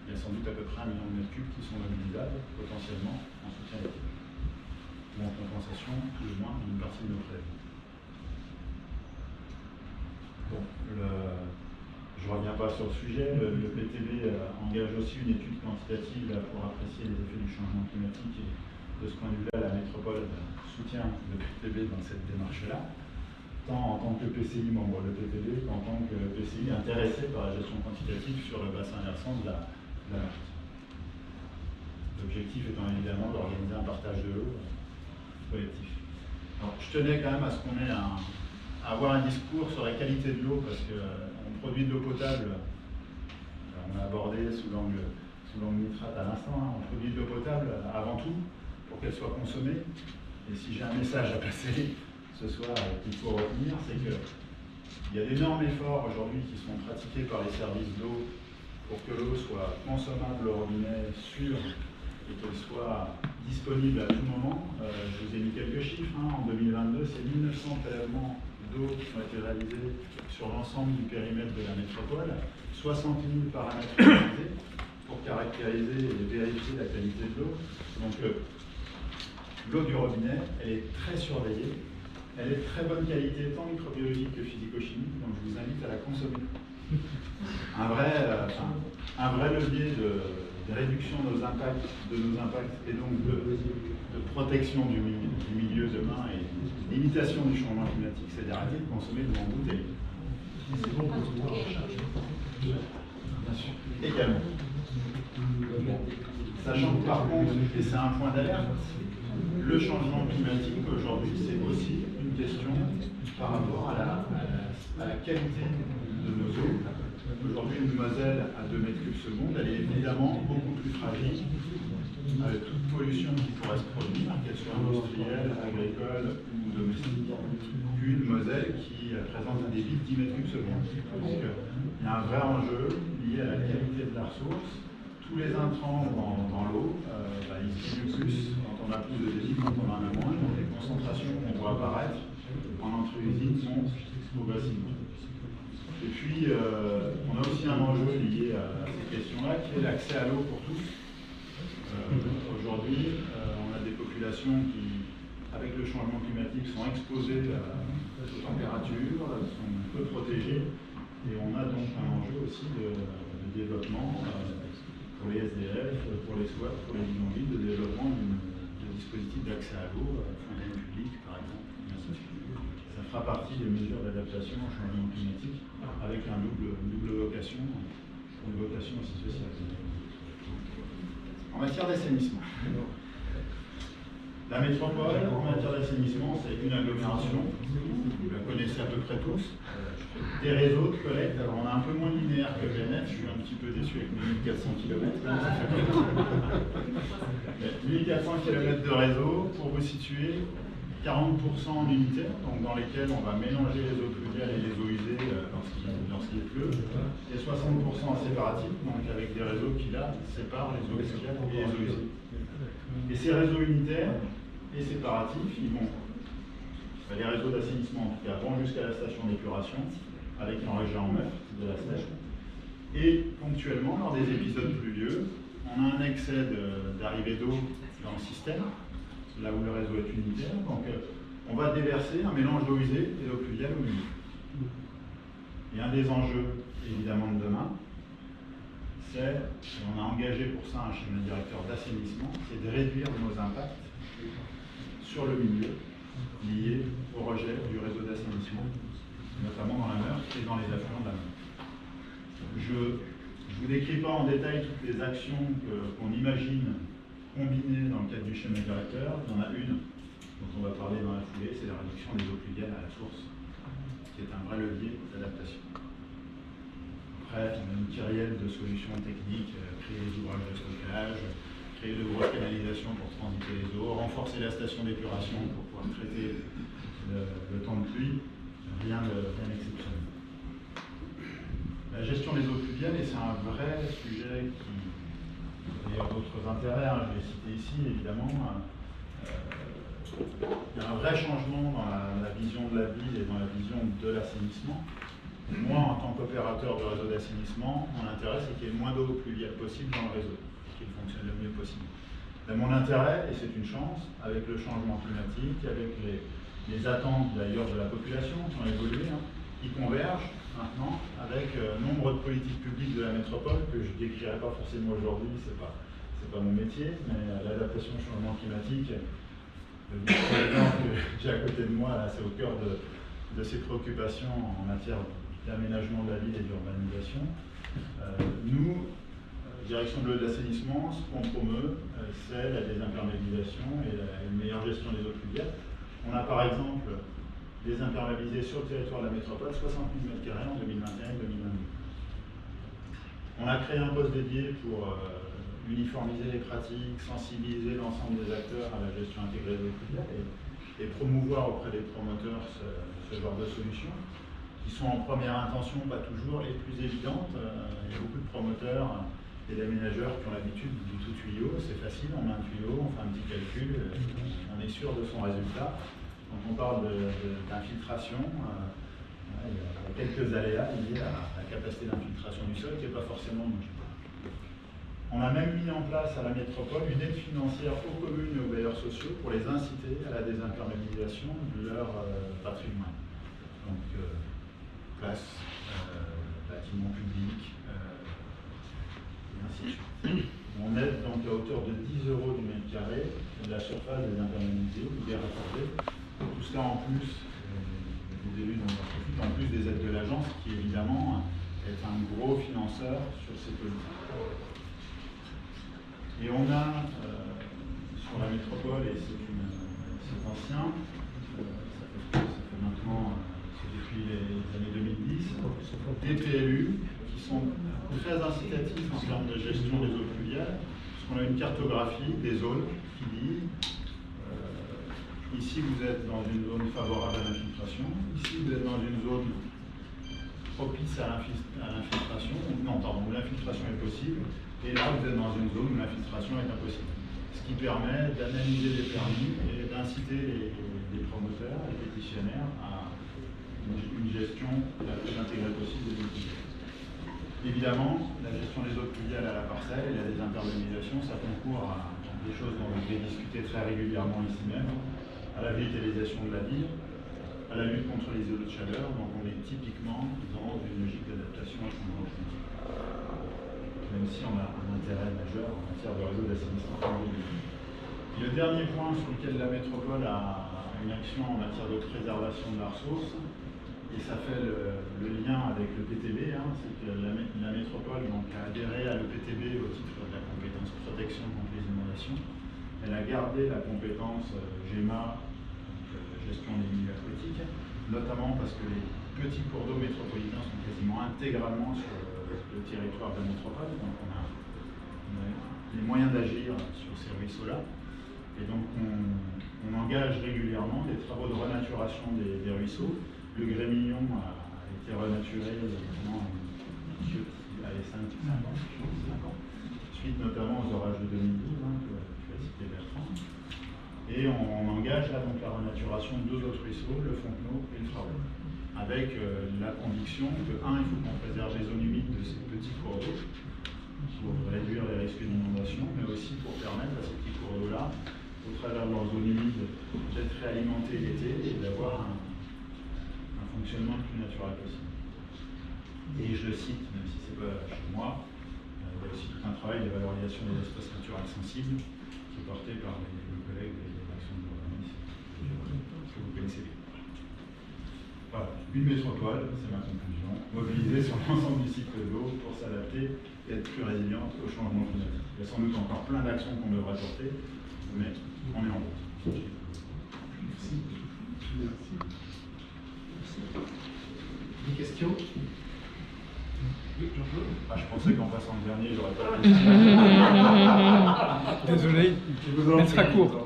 Il y a sans doute à peu près 1 million de mètres cubes qui sont mobilisables potentiellement en soutien électrique, ou en compensation plus ou moins d'une partie de nos prélèvements. Bon, je ne reviens pas sur le sujet, le PTB engage aussi une étude quantitative pour apprécier les effets du changement climatique et de ce point de vue-là, la métropole soutient le PTB dans cette démarche-là, tant en tant que PCI membre de PTB qu'en tant que PCI intéressé par la gestion quantitative sur le bassin versant de la Meurthe. L'objectif étant évidemment d'organiser un partage de l'eau collectif. Alors, je tenais quand même à ce qu'on ait à avoir un discours sur la qualité de l'eau, parce qu'on produit de l'eau potable, on a abordé sous l'angle nitrate à l'instant, on produit de l'eau potable avant tout pour qu'elle soit consommée. Et si j'ai un message à passer ce soir qu'il faut retenir, c'est qu'il y a d'énormes efforts aujourd'hui qui sont pratiqués par les services d'eau pour que l'eau soit consommable au robinet, sûre, et qu'elle soit disponible à tout moment. Je vous ai mis quelques chiffres. En 2022, c'est 1900 prélèvements d'eau qui ont été réalisés sur l'ensemble du périmètre de la métropole, 60 000 paramètres réalisés pour caractériser et vérifier la qualité de l'eau. Donc l'eau du robinet, elle est très surveillée, elle est de très bonne qualité, tant microbiologique que physico-chimique, donc je vous invite à la consommer. Un vrai levier réduction de nos impacts et donc de protection du milieu demain et limitation du changement climatique, c'est d'arrêter de consommer de l'eau en bouteille. C'est bon pour tout le monde. Bien sûr. Également. Sachant que par contre, et c'est un point d'alerte, le changement climatique aujourd'hui, c'est aussi une question par rapport à la qualité de nos eaux. Aujourd'hui, une Moselle à 2 mètres cubes secondes, elle est évidemment beaucoup plus fragile avec toute pollution qui pourrait se produire, qu'elle soit industrielle, agricole ou domestique, qu'une Moselle qui présente un débit de 10 mètres cubes secondes. Donc il y a un vrai enjeu lié à la qualité de la ressource. Tous les intrants dans l'eau, ils se diluent plus quand on a plus de débit, quand on en a moins. Donc les concentrations qu'on voit apparaître en entre-usines montent progressivement. Et puis, on a aussi un enjeu lié à ces questions-là, qui est l'accès à l'eau pour tous. Aujourd'hui, on a des populations qui, avec le changement climatique, sont exposées aux températures, sont peu protégées, et on a donc un enjeu aussi de développement pour les SDF, pour les SWAT, pour les bidonvilles, de développement de dispositifs d'accès à l'eau, fontaine publique par exemple, et ainsi de suite. Ça fera partie des mesures d'adaptation au changement climatique, avec une double vocation, une vocation aussi sociale. En matière d'assainissement, la métropole, en matière d'assainissement, c'est une agglomération, vous la connaissez à peu près tous, des réseaux de collecte. Alors on a un peu moins linéaire que VNF, je suis un petit peu déçu avec mes 1400 km. 1400 km de réseau, pour vous situer, 40% en unitaire, donc dans lesquels on va mélanger les eaux pluviales et les eaux usées lorsqu'il pleut, et 60% en séparatif, donc avec des réseaux qui là séparent les eaux pluviales et les eaux usées. Et ces réseaux unitaires et séparatifs, les réseaux d'assainissement en tout cas vont jusqu'à la station d'épuration avec l'enregistrement en meurtre de la station. Et ponctuellement, lors des épisodes pluvieux, on a un excès d'arrivée d'eau dans le système, là où le réseau est unitaire. Donc on va déverser un mélange d'eau usée et d'eau pluviale au milieu. Et un des enjeux, évidemment, de demain, c'est, et on a engagé pour ça un schéma directeur d'assainissement, c'est de réduire nos impacts sur le milieu liés au rejet du réseau d'assainissement, notamment dans la Meurthe et dans les affluents de la Meurthe. Je ne vous décris pas en détail toutes les actions qu'on imagine combinées dans le cadre du schéma directeur. Il y en a une dont on va parler dans la foulée, c'est la réduction des eaux pluviales à la source, qui est un vrai levier d'adaptation. Après, on a une kyrielle de solutions techniques, créer des ouvrages de stockage, créer de grosses canalisations pour transiter les eaux, renforcer la station d'épuration pour pouvoir traiter le temps de pluie, rien d'exceptionnel. La gestion des eaux pluviales, et c'est un vrai sujet qui a d'ailleurs d'autres intérêts, je vais citer ici évidemment. Il y a un vrai changement dans la vision de la ville et dans la vision de l'assainissement. Moi, en tant qu'opérateur de réseau d'assainissement, mon intérêt, c'est qu'il y ait le moins d'eau pluviale possible dans le réseau, qu'il fonctionne le mieux possible. Mais mon intérêt, et c'est une chance, avec le changement climatique, avec les attentes d'ailleurs de la population qui ont évolué, qui convergent maintenant avec nombre de politiques publiques de la métropole que je ne décrirai pas forcément aujourd'hui, c'est pas mon métier, mais l'adaptation au changement climatique, le vice-président que j'ai à côté de moi, là, c'est au cœur de ses préoccupations en matière d'aménagement de la ville et d'urbanisation. Nous, direction de l'assainissement, ce qu'on promeut, c'est la désimperméabilisation et une meilleure gestion des eaux pluviales. On a par exemple désimperméabilisé sur le territoire de la métropole 60 000 m² en 2021 et 2022. On a créé un poste dédié pour uniformiser les pratiques, sensibiliser l'ensemble des acteurs à la gestion intégrée des eaux pluviales et promouvoir auprès des promoteurs ce genre de solutions, qui sont en première intention pas toujours les plus évidentes. Il y a beaucoup de promoteurs et d'aménageurs qui ont l'habitude du tout tuyau, c'est facile, on met un tuyau, on fait un petit calcul, on est sûr de son résultat. Quand on parle d'infiltration, il y a quelques aléas liés à la capacité d'infiltration du sol qui n'est pas forcément une. On a même mis en place à la métropole une aide financière aux communes et aux bailleurs sociaux pour les inciter à la désimperméabilisation de leur patrimoine. Donc, places, bâtiments publics, et ainsi de suite. On la surface des imperméabilités ou des raccordés. Tout cela en plus, les élus dont on profite, en plus des aides de l'agence qui évidemment est un gros financeur sur ces politiques. Et on a sur la métropole, et c'est ancien, ça fait maintenant, c'est depuis les années 2010, des PLU qui sont très incitatifs en termes de gestion des eaux pluviales, parce qu'on a une cartographie des zones qui dit ici vous êtes dans une zone favorable à l'infiltration, ici vous êtes dans une zone propice à l'infiltration, non pardon, où l'infiltration est possible, et là vous êtes dans une zone où l'infiltration est impossible. Ce qui permet d'analyser les permis et d'inciter les promoteurs, les pétitionnaires à une gestion la plus intégrée possible des eaux pluviales. Évidemment, la gestion des eaux pluviales à la parcelle et la désimperméabilisation, ça concourt à des choses dont on va discuter très régulièrement ici même, à la végétalisation de la ville, à la lutte contre les îlots de chaleur, donc on est typiquement dans une logique d'adaptation au changement climatique. Même si on a un intérêt majeur en matière de réseau d'assainissement. Le dernier point sur lequel la métropole a une action en matière de préservation de la ressource, et ça fait le lien avec le PTB, c'est que la métropole donc, a adhéré à l'EPTB au titre de la compétence protection contre les inondations. Elle a gardé la compétence GEMA, gestion des milieux aquatiques, notamment parce que les petits cours d'eau métropolitains sont quasiment intégralement sur le territoire de la métropole, donc on a les moyens d'agir sur ces ruisseaux-là. Et donc on engage régulièrement des travaux de renaturation des ruisseaux. Le Grémillon a été renaturé notamment il y a 5 ans, suite notamment aux orages de 2012, que tu as cité Bertrand. Et on engage là donc la renaturation de 2 autres ruisseaux, le Fontenot et le Traoré, avec la conviction que, il faut qu'on préserve les zones humides de ces petits cours d'eau pour réduire les risques d'inondation, mais aussi pour permettre à ces petits cours d'eau-là, au travers de leurs zones humides, d'être réalimentés l'été et d'avoir un fonctionnement le plus naturel possible. Et je le cite, même si ce n'est pas chez moi, il y a aussi tout un travail de valorisation des espaces naturels sensibles qui est porté par les collègues des actions de l'urbanisme que vous connaissez bien. Voilà, une métropole, c'est ma conclusion, mobilisée sur l'ensemble du cycle de l'eau pour s'adapter et être plus résiliente au changement climatique. Il y a sans doute encore plein d'actions qu'on devrait porter, mais on est en route. Merci. Merci. Des questions? Oui, Jean-Claude? Je pensais qu'en passant le dernier, j'aurais pas de questions. Désolé, elle sera courte.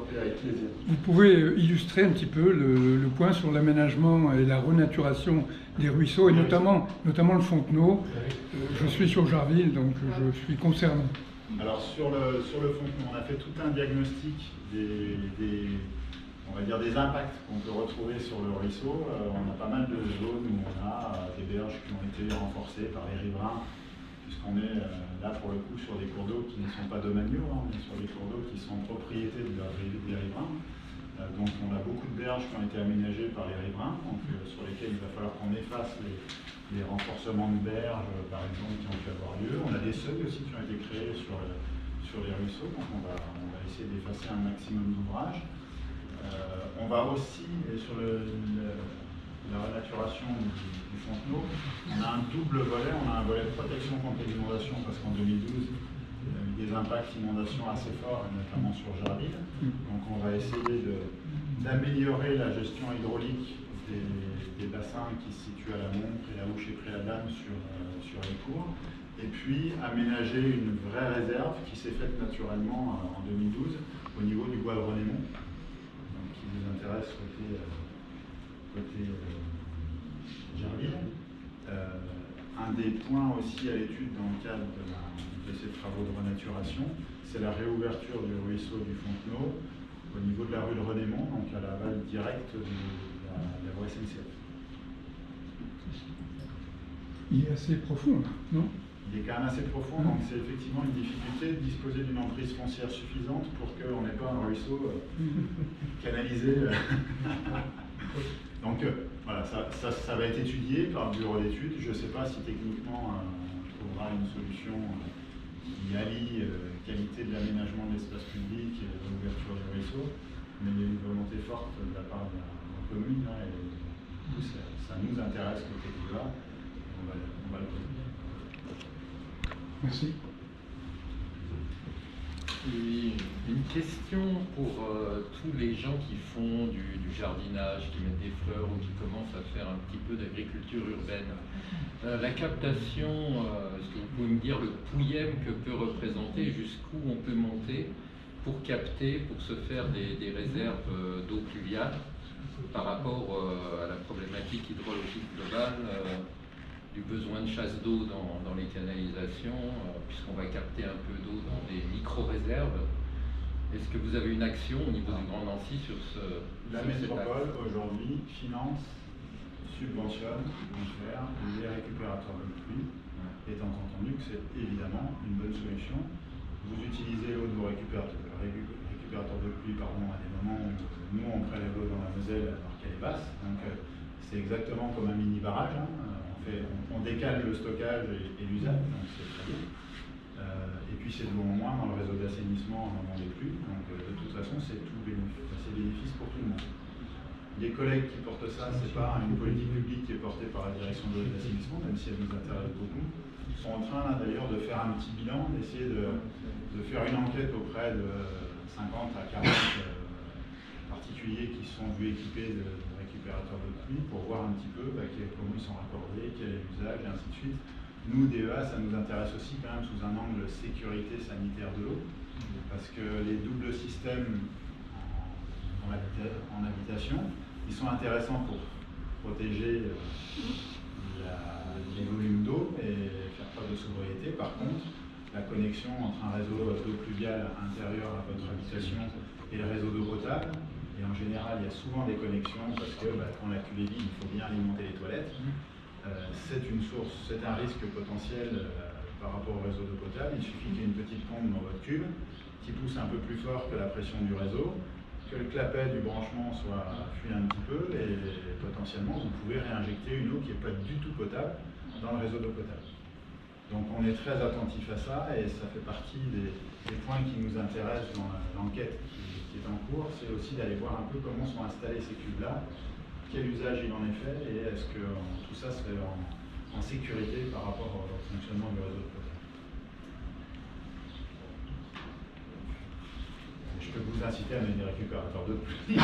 Vous pouvez illustrer un petit peu le point sur l'aménagement et la renaturation des ruisseaux, et notamment le Fontenot. Je suis sur Jarville, donc je suis concerné. Alors sur le Fontenot, on a fait tout un diagnostic on va dire des impacts qu'on peut retrouver sur le ruisseau. On a pas mal de zones où on a des berges qui ont été renforcées par les riverains, puisqu'on est là pour le coup sur des cours d'eau qui ne sont pas domaniaux, mais sur des cours d'eau qui sont propriété des riverains. Donc on a beaucoup de berges qui ont été aménagées par les riverains, donc, sur lesquelles il va falloir qu'on efface les renforcements de berges, par exemple, qui ont pu avoir lieu. On a des seuils aussi qui ont été créés sur les ruisseaux, donc on va essayer d'effacer un maximum d'ouvrages. On va aussi, sur la renaturation du Fontenot, on a un double volet. On a un volet de protection contre les inondations, parce qu'en 2012, il y a eu des impacts d'inondation assez forts, notamment sur Jarville. Donc on va essayer d'améliorer la gestion hydraulique des bassins qui se situent à la Montre et à Ouche et Pré-la-Dame sur les cours. Et puis aménager une vraie réserve qui s'est faite naturellement en 2012 au niveau du bois de Renémont, qui nous intéresse côté Jarville. Un des points aussi à l'étude dans le cadre de ces travaux de renaturation, c'est la réouverture du ruisseau du Fontenot au niveau de la rue de Renémont, donc à l'aval direct de la voie SNCF. Il est assez profond, non? Il est quand même assez profond, donc c'est effectivement une difficulté de disposer d'une emprise foncière suffisante pour qu'on n'ait pas un ruisseau canalisé. Donc voilà, ça va être étudié par le bureau d'études. Je ne sais pas si techniquement on trouvera une solution qui allie qualité de l'aménagement de l'espace public et l'ouverture du réseau, mais il y a une volonté forte de la part de la commune, hein, et du coup, ça nous intéresse côté là, on va le poser. Merci. Et une question pour tous les gens qui font du jardinage, qui mettent des fleurs ou qui commencent à faire un petit peu d'agriculture urbaine. La captation, est-ce que vous pouvez me dire le pouillème que peut représenter, jusqu'où on peut monter pour capter, pour se faire des réserves d'eau pluviale par rapport à la problématique hydrologique globale du besoin de chasse d'eau dans les canalisations, puisqu'on va capter un peu d'eau dans des micro-réserves. Est-ce que vous avez une action au niveau du Grand Nancy sur ce... La métropole, aujourd'hui, finance, subventionne, confère les récupérateurs de pluie, étant entendu que c'est évidemment une bonne solution. Vous utilisez l'eau de vos récupérateurs de pluie à des moments où nous, on prélève l'eau dans la Moselle alors qu'elle est basse. Donc, c'est exactement comme un mini-barrage. Hein. On décale le stockage et l'usage, donc c'est très bien. Et puis c'est de l'eau en moins dans le réseau d'assainissement au moment des pluies, donc de toute façon c'est bénéfice pour tout le monde. Les collègues qui portent ça, c'est pas une politique publique qui est portée par la direction de l'eau et de l'assainissement, même si elle nous intéresse beaucoup, sont en train d'ailleurs de faire un petit bilan, d'essayer de faire une enquête auprès de 50 à 40 particuliers qui sont vus équipés de récupérateurs de pluie pour voir un petit peu comment ils sont raccordés, quel est l'usage, et ainsi de suite. Nous, DEA, ça nous intéresse aussi quand même sous un angle sécurité sanitaire de l'eau, parce que les doubles systèmes en habitation, ils sont intéressants pour protéger les volumes d'eau et faire preuve de sobriété. Par contre, la connexion entre un réseau d'eau pluviale intérieur à votre habitation et le réseau d'eau potable, et en général, il y a souvent des connexions parce que quand la cuve est vide, il faut bien alimenter les toilettes. C'est un risque potentiel par rapport au réseau d'eau potable. Il suffit qu'il y ait une petite pompe dans votre cuve qui pousse un peu plus fort que la pression du réseau, que le clapet du branchement soit fui un petit peu, et potentiellement vous pouvez réinjecter une eau qui n'est pas du tout potable dans le réseau d'eau potable. Donc on est très attentif à ça, et ça fait partie des points qui nous intéressent dans l'enquête qui est en cours. C'est aussi d'aller voir un peu comment sont installés ces cubes-là, quel usage il en est fait, et est-ce que tout ça se fait en sécurité par rapport au fonctionnement du réseau de potable. Je peux vous inciter à mettre des récupérateurs d'eau de pluie.